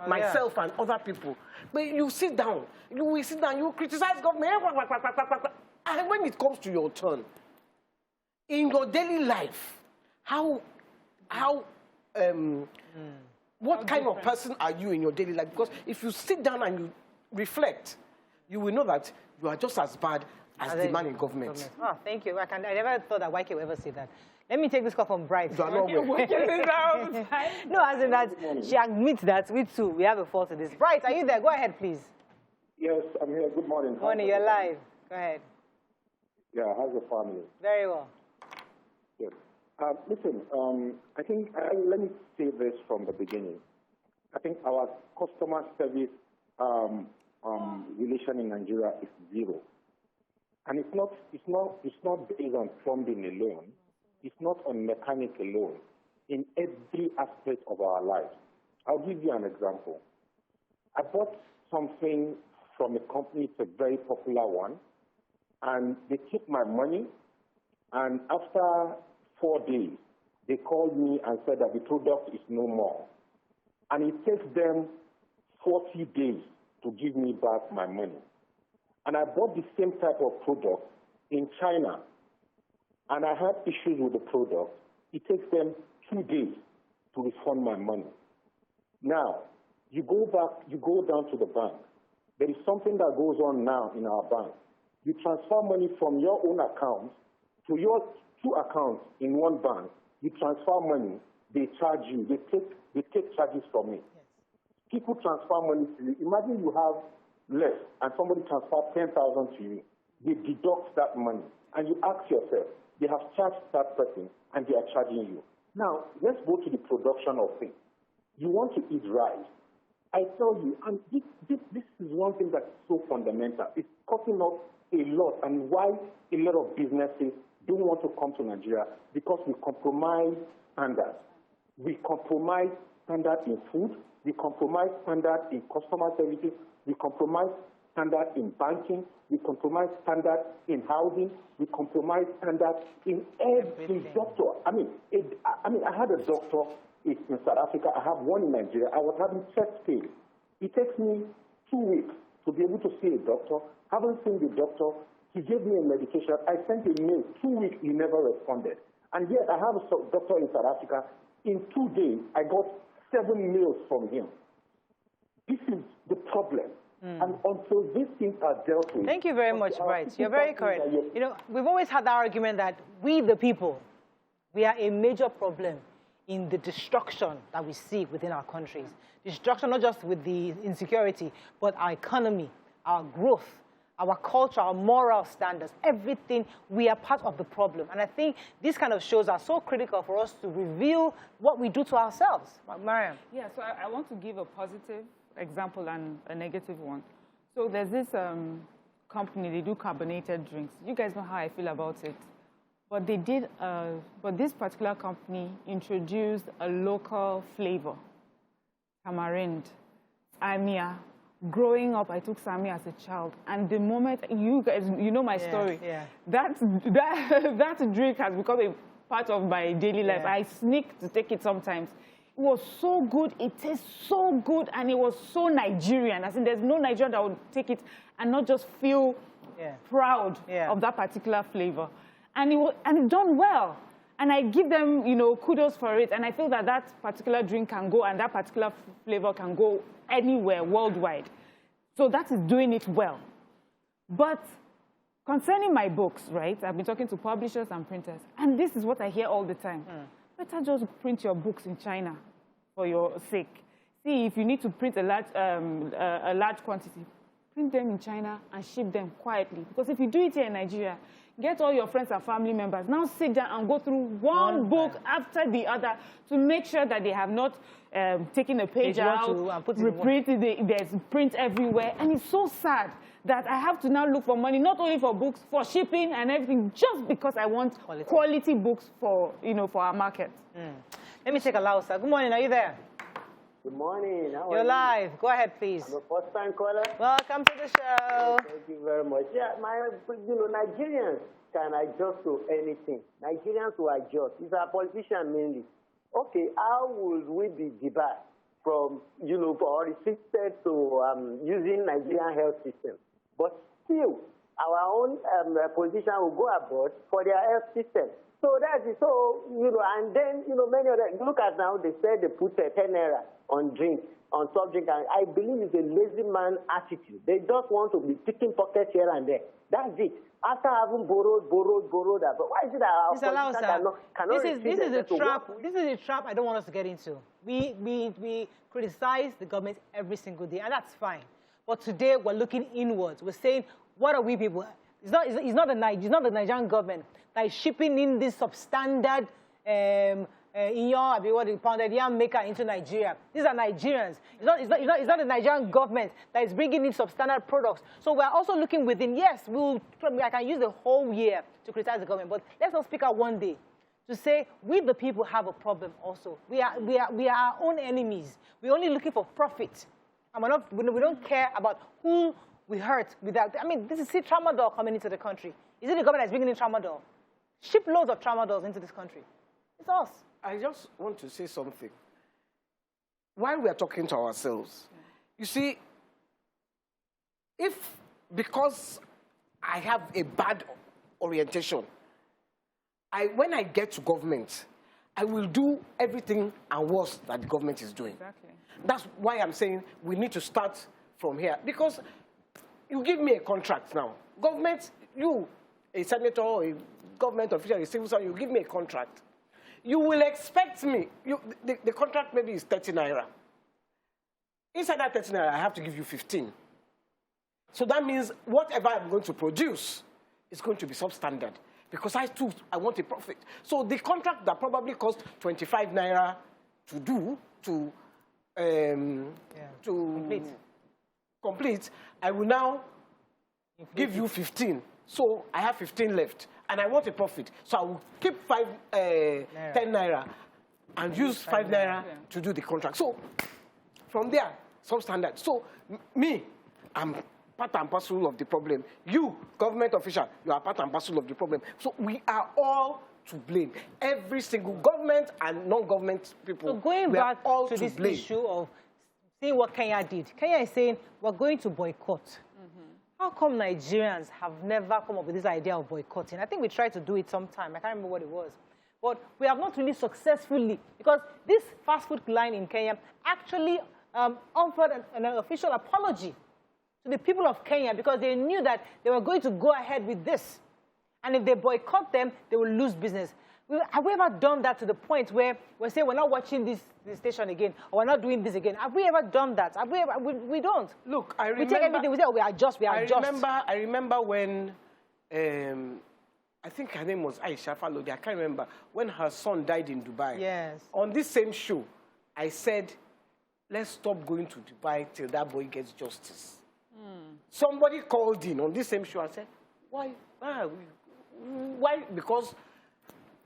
myself and other people. But you sit down, you criticize government, and when it comes to your turn, in your daily life, what kind of person are you in your daily life? Because if you sit down and you reflect, you will know that you are just as bad as the man in government. Oh, thank you. I never thought that YK would ever say that. Let me take this call from Bright. You are not No, as in that she admits that we too, we have a fault in this. Bright, are you there? Go ahead, please. Yes, I'm here. Good morning. Morning, you're live. Go ahead. Yeah, how's your family? Very well. Yes. Listen, I think, let me say this from the beginning. I think our customer service relation in Nigeria is zero. And it's not based on plumbing alone. It's not on mechanic alone. In every aspect of our lives. I'll give you an example. I bought something from a company, it's a very popular one, and they took my money, and after 4 days, they called me and said that the product is no more. And it takes them 40 days to give me back my money. And I bought the same type of product in China, and I had issues with the product. It takes them 2 days to refund my money. Now, You go back, you go down to the bank. There is something that goes on now in our bank. You transfer money from your own account to your 2 accounts in one bank. You transfer money, they charge you. They take charges from it. Yes. People transfer money to you. Imagine you have less and somebody transfers 10,000 to you. They deduct that money. And you ask yourself, they have charged that person and they are charging you. Now, let's go to the production of things. You want to eat rice. I tell you, and this is one thing that's so fundamental. It's costing us a lot, and why a lot of businesses don't want to come to Nigeria, because we compromise standards. We compromise standards in food. We compromise standards in customer services. We compromise standards in banking. We compromise standards in housing. We compromise standards in every doctor. I had a doctor in South Africa. I have one in Nigeria. I was having chest pain. It takes me 2 weeks to be able to see a doctor. Haven't seen the doctor. He gave me a medication. I sent a mail. 2 weeks, he never responded. And yet I have a doctor in South Africa. In 2 days, I got 7 mails from him. This is the problem. And until these things are dealt with... Thank you very much, Bright. You're very correct. You know, we've always had the argument that we, the people, we are a major problem in the destruction that we see within our countries. Destruction not just with the insecurity, but our economy, our growth, our culture, our moral standards, everything, we are part of the problem. And I think these kind of shows are so critical for us to reveal what we do to ourselves. Mariam? Yeah, so I want to give a positive example and a negative one. So there's this company, they do carbonated drinks. You guys know how I feel about it. But they did, but this particular company introduced a local flavor, tamarind, Amia. Growing up, I took Sammy as a child, and the moment you guys, you know my story. Yeah. That drink has become a part of my daily life. I sneak to take it sometimes. It was so good. It tastes so good, and it was so Nigerian. I think there's no Nigerian that would take it and not just feel proud of that particular flavor. And it done well. And I give them, you know, kudos for it. And I feel that that particular drink can go and that particular flavor can go anywhere worldwide. So that is doing it well. But concerning my books, right, I've been talking to publishers and printers, and this is what I hear all the time. Better just print your books in China for your sake. See, if you need to print a large quantity, print them in China and ship them quietly. Because if you do it here in Nigeria, get all your friends and family members, now sit down and go through one book after the other to make sure that they have not taken a page out, reprinted, there's print everywhere. And it's so sad that I have to now look for money, not only for books, for shipping and everything, just because I want quality books for, you know, for our market. Let me take a loud sir. Good morning, are you there? Good morning. How are You're live. Go ahead, please. I'm a first-time caller. Welcome to the show. Thank you very much. Yeah, Nigerians can adjust to anything. Nigerians will adjust. It's our politicians mainly. Okay, how would we be debarred from, or restricted to using Nigerian health system? But still, our own politicians will go abroad for their health system. So that's it. So, and then, many other, look at now, they said they put 10 naira on drink, on soft drink, and I believe it's a lazy man attitude. They just want to be picking pockets here and there. That's it. After having borrowed, but why is it that our politicians cannot this is a trap. This is a trap I don't want us to get into. We criticize the government every single day, and that's fine. But today we're looking inwards. We're saying, what are we people? It's not the Nigerian government that is shipping in this substandard pounded yam maker into Nigeria. These are Nigerians. It's not the Nigerian government that is bringing in substandard products. So we're also looking within. Yes, I can use the whole year to criticize the government, but let's not speak out one day to say we the people have a problem also. We are our own enemies. We're only looking for profit, and we don't care about who we hurt without. I mean, this is tramadol coming into the country. Is it the government that's bringing in tramadol? Ship loads of tramadols into this country. It's us. I just want to say something. While we are talking to ourselves, you see, because I have a bad orientation, when I get to government, I will do everything and worse that the government is doing. Exactly. That's why I'm saying we need to start from here. Because you give me a contract now. Government, you, a senator, a government official, a civil servant, you give me a contract. You will expect me, the contract maybe is 30 naira. Inside that 30 naira, I have to give you 15. So that means whatever I'm going to produce is going to be substandard. Because I want a profit. So the contract that probably cost 25 naira to do, to complete, I will now give you 15. So I have 15 left. And I want a profit. So I will keep 10 naira and use 5 naira to do the contract. So from there, substandard. So me, I'm part and parcel of the problem. You, government official, you are part and parcel of the problem. So we are all to blame. Every single government and non-government people. So going back to this issue of seeing what Kenya did. Kenya is saying we're going to boycott. How come Nigerians have never come up with this idea of boycotting? I think we tried to do it sometime. I can't remember what it was. But we have not really successfully, because this fast food line in Kenya actually offered an official apology to the people of Kenya because they knew that they were going to go ahead with this. And if they boycott them, they will lose business. Have we ever done that to the point where we say we're not watching this station again, or we're not doing this again? Have we ever done that? Have we ever? We don't. Look, I remember. We take everything, we say, oh, we adjust, we adjust. I remember when, I think her name was Aisha Falodi, I can't remember, when her son died in Dubai. Yes. On this same show, I said, let's stop going to Dubai till that boy gets justice. Somebody called in on this same show and said, why? Why? Because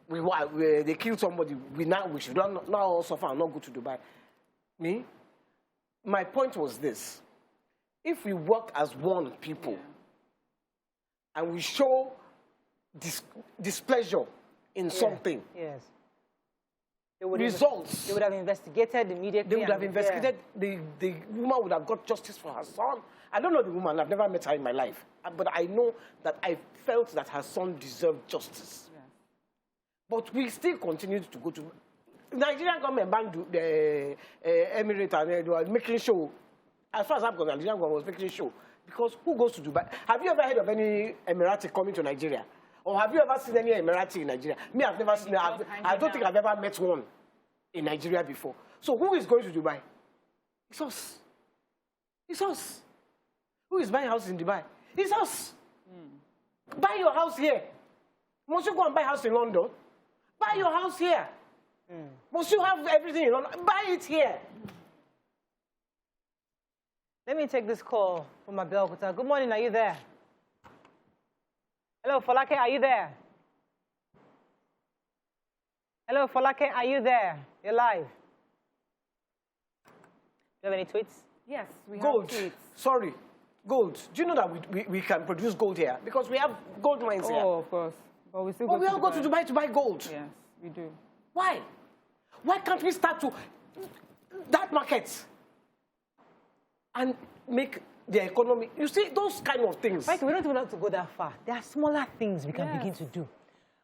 they killed somebody, we should not all suffer and not go to Dubai. My point was this. If we work as one people and we show displeasure in something, results. They would have investigated immediately. They would have investigated. The woman would have got justice for her son. I don't know the woman. I've never met her in my life. But I know that I felt that her son deserved justice. Yeah. But we still continued to go to... Nigerian government banned the Emirates and they were making show. As far as I'm concerned, Nigerian government was making show. Because who goes to Dubai? Have you ever heard of any Emirati coming to Nigeria? Or have you ever seen any Emirati in Nigeria? Me, I've never seen... I don't think I've ever met one in Nigeria before. So who is going to Dubai? It's us. It's us. Who is buying house in Dubai? It's us. Buy your house here. Must you go and buy a house in London? Buy your house here. Must you have everything in London? Buy it here. Let me take this call from Abeokuta. Good morning, are you there? Hello, Folake, are you there? Hello, Folake, are you there? You're live. Do you have any tweets? Yes, we have gold. tweets. Sorry, gold. Do you know that we can produce gold here? Because we have gold mines here. Oh, of course. But we still we all go to Dubai to buy gold. Yes, we do. Why? Why can't we start to that market and make the economy? You see, those kind of things. Mike, we don't even have to go that far. There are smaller things we can begin to do.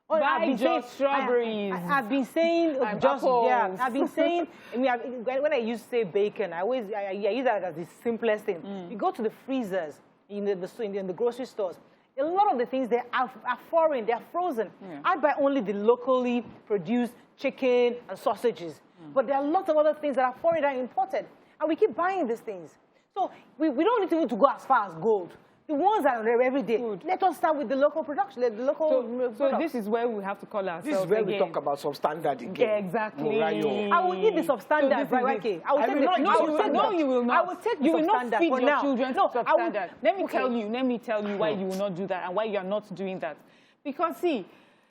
Buy just strawberries. I've been saying just apples. Yeah. I've been saying when I used to say bacon, I use that as the simplest thing. You go to the freezers in the grocery stores. A lot of the things there are foreign. They are frozen. I buy only the locally produced chicken and sausages. But there are lots of other things that are foreign that are imported, and we keep buying these things. So we don't need to go as far as gold. The ones that are there every day. Let us start with the local production, the local So this is where we have to call ourselves. This is where again. we talk about substandard again. Yeah, exactly. I will eat the substandard, right? Okay. I will take the No, you will not. I will take the you will not feed your now. children substandard. Let me tell you why you will not do that and why you are not doing that. Because see,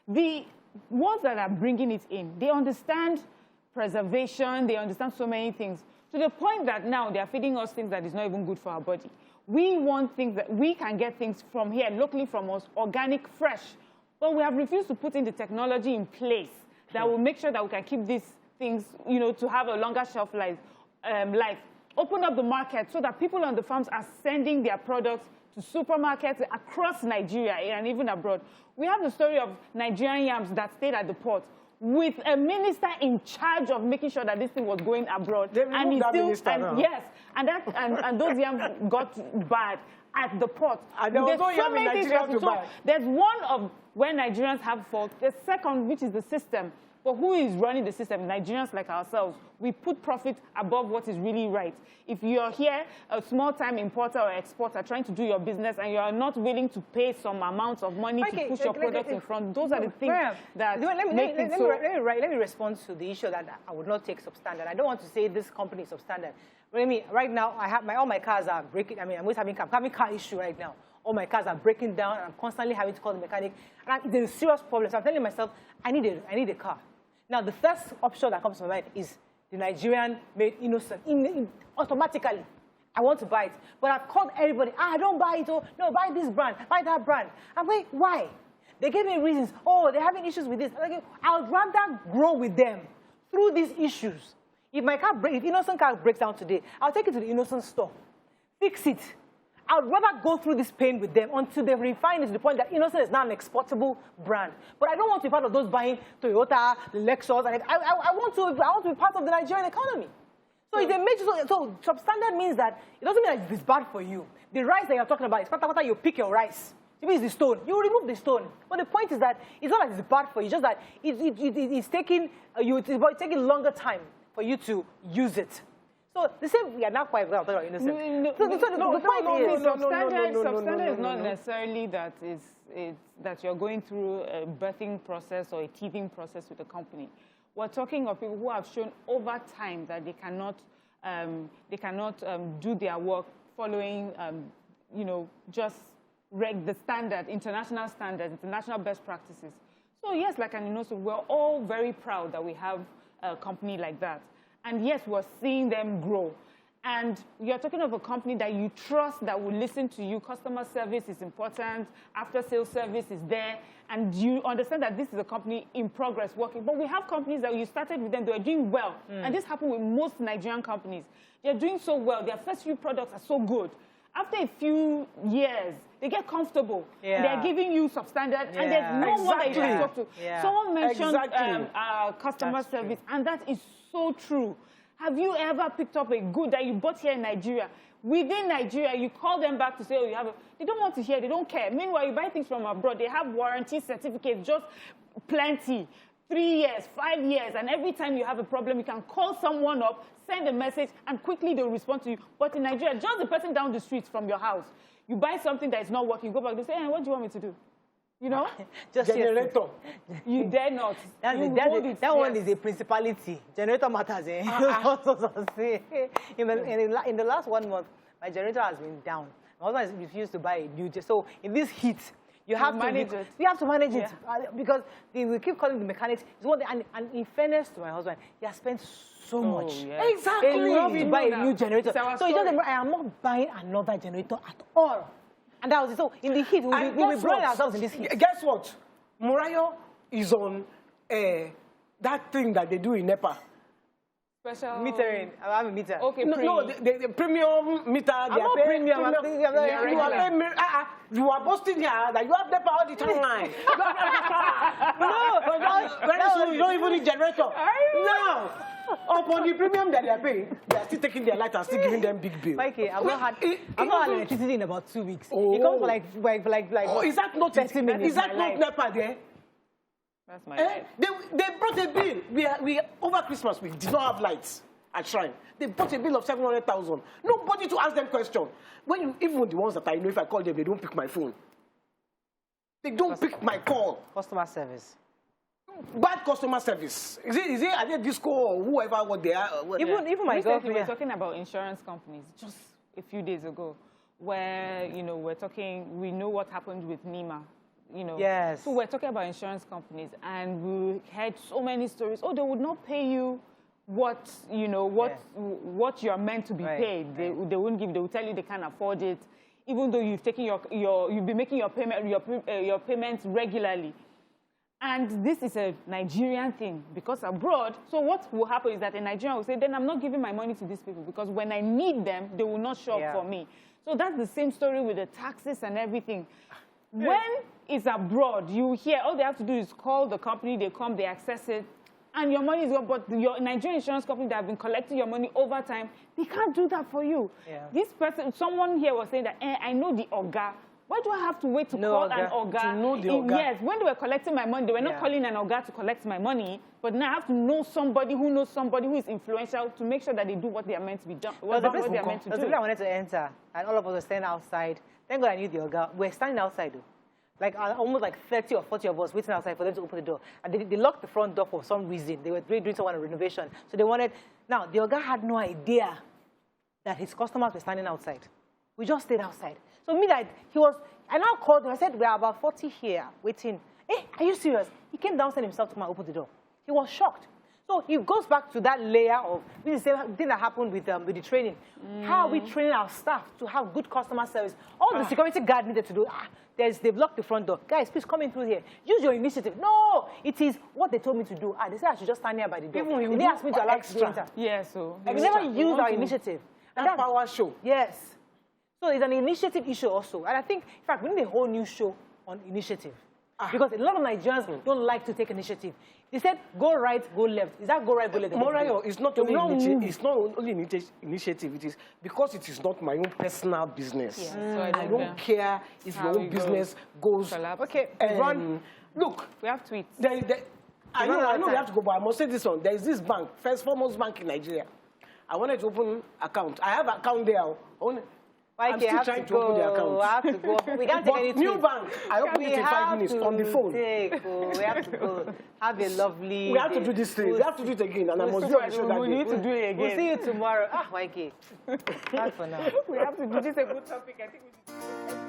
the ones that are bringing it in, they understand preservation, they understand so many things, to the point that now they are feeding us things that is not even good for our body. We want things that we can get things from here, locally from us, organic, fresh. But we have refused to put in the technology in place that will make sure that we can keep these things, to have a longer shelf life. Open up the market so that people on the farms are sending their products to supermarkets across Nigeria and even abroad. We have the story of Nigerian yams that stayed at the port. with a minister in charge of making sure that this thing was going abroad. They removed that minister now. Yes, and those yams got bad at the port. And there was no yam in Nigeria to buy. There's one of where Nigerians have fault. The second, which is the system. But who is running the system? Nigerians like ourselves. We put profit above what is really right. If you're here, a small-time importer or exporter trying to do your business, and you are not willing to pay some amount of money to push your product in front, those are the things that make it so... Let me respond to the issue that I would not take substandard. I don't want to say this company is substandard. But I mean, right now, all my cars are breaking. I mean, I'm always having car issue right now. All my cars are breaking down, and I'm constantly having to call the mechanic. And there's a serious problem. So I'm telling myself, I need a car. Now, the first option that comes to my mind is the Nigerian made innocent. Automatically, I want to buy it. But I've called everybody. Don't buy it. Oh, no, buy this brand. Buy that brand. I'm like, why? They gave me reasons. Oh, they're having issues with this. I would rather grow with them through these issues. If my car if innocent car breaks down today, I'll take it to the innocent store. Fix it. I'd rather go through this pain with them until they refine it to the point that Innocent is now an exportable brand. But I don't want to be part of those buying Toyota, the Lexus, and I want to be part of the Nigerian economy. So it's a major, so substandard means that it doesn't mean that it's bad for you. The rice that you're talking about is after you pick your rice. If it's the stone, you remove the stone. But the point is that it's not that it's bad for you, it's just that it's taking longer time for you to use it. So the same, we are not quite well about innocent. Substandard is not necessarily that that you're going through a birthing process or a teething process with a company. We're talking of people who have shown over time that they cannot do their work following, just the standard, international standards, international best practices. So yes, like an innocent, we're all very proud that we have a company like that. And yes, we're seeing them grow. And you're talking of a company that you trust, that will listen to you. Customer service is important. After-sales service is there. And you understand that this is a company in progress working. But we have companies that you started with them, they are doing well. And this happened with most Nigerian companies. They're doing so well. Their first few products are so good. After a few years, they get comfortable. They're giving you substandard, and there's no one that you can talk to. Someone mentioned customer service, and that is so true. Have you ever picked up a good that you bought here in Nigeria? Within Nigeria, you call them back to say, oh, you have a... They don't want to hear, they don't care. Meanwhile, you buy things from abroad, they have warranty certificates, just plenty. 3 years, 5 years, and every time you have a problem, you can call someone up, send a message, and quickly they'll respond to you. But in Nigeria, just the person down the street from your house, you buy something that is not working, you go back, they say, hey, what do you want me to do? You know? Just generator. You dare not. That one is a principality. Generator matters. Eh? In the last 1 month, my generator has been down. My husband has refused to buy a new generator. So in this heat, you have to manage it. You have to manage it because they will keep calling the mechanics. And in fairness to my husband, he has spent so much. Yes. Exactly. He loves to buy a new generator. So he just, I am not buying another generator at all. And that was it. So in the heat, we'll be blowing ourselves in this heat. Guess what? Murayo is on that thing that they do in NEPA. Special metering. I have a meter. Okay, the premium meter. I'm not premium. You are boasting here that you have NEPA all the time. No, very soon you don't even need generator. No. Upon the premium that they are paying, they are still taking their light and still giving them big bill. Okay, I've not had electricity in about 2 weeks. It comes for like oh, is that not 30 minutes? Is that not NEPA there? That's my life. They brought a bill. We over Christmas we did not have lights at Shrine. They brought a bill of 700,000. Nobody to ask them question. Even the ones that I know, if I call them, they don't pick my phone. They don't pick my call. Customer service. Bad customer service. Is it are they Disco or whoever what they are? Even my girlfriend. We were talking about insurance companies just a few days ago, where we're talking. We know what happened with Nima. Yes. So we're talking about insurance companies, and we heard so many stories. Oh, they would not pay you what you're meant to be paid. They wouldn't give. They will tell you they can't afford it, even though you've taken you've been making your payments regularly. And this is a Nigerian thing, because abroad, so what will happen is that a Nigerian will say, then I'm not giving my money to these people, because when I need them, they will not show up for me. So that's the same story with the taxes and everything. When it's abroad, you hear all they have to do is call the company, they come, they access it, and your money is gone. But your Nigerian insurance company that have been collecting your money over time, they can't do that for you. Yeah. This person, someone here was saying that, I know the Oga. Why do I have to wait to call an Oga? To know the Oga. Yes, when they were collecting my money, they were not calling an Oga to collect my money, but now I have to know somebody who knows somebody who is influential to make sure that they do what they are meant to be done. What they are meant to do. The I wanted to enter, and all of us were standing outside. Thank God I knew the Oga. We're standing outside, though. Like almost like 30 or 40 of us waiting outside for them to open the door. And they locked the front door for some reason. They were doing some kind of renovation. So they wanted... Now, the Oga had no idea that his customers were standing outside. We just stayed outside. So me, that he was... I now called him. I said, we are about 40 here waiting. Hey, are you serious? He came downstairs himself to come and open the door. He was shocked. So it goes back to that layer of the same thing that happened with the training. How are we training our staff to have good customer service? All the security guard needed to do, they've locked the front door. Guys, please come in through here. Use your initiative. No, it is what they told me to do. They said I should just stand here by the door. They didn't ask me to allow extra. Yeah, so we never use our initiative. And that power show. Yes. So it's an initiative issue also. And I think, in fact, we need a whole new show on initiative. Because a lot of Nigerians don't like to take initiative. They said, go right, go left. Is that go right, go left? Morayo, it's not only initiative. It is because it is not my own personal business. Yeah. So I don't care if your own business goes. Okay, look. We have tweets. I know we have to go, but I must say this one. There is this bank, first foremost bank in Nigeria. I wanted to open an account. I have an account there. I'm still trying to open the account. I have to go. We can't take anything. New bank. I open it in 5 minutes on the phone. We have to go. Have a lovely. We have to do this thing. We have to do it again, and I must do it. We need to do it again. We'll see you tomorrow. YK. Bye for now. We have to do this. A good topic. I think we should.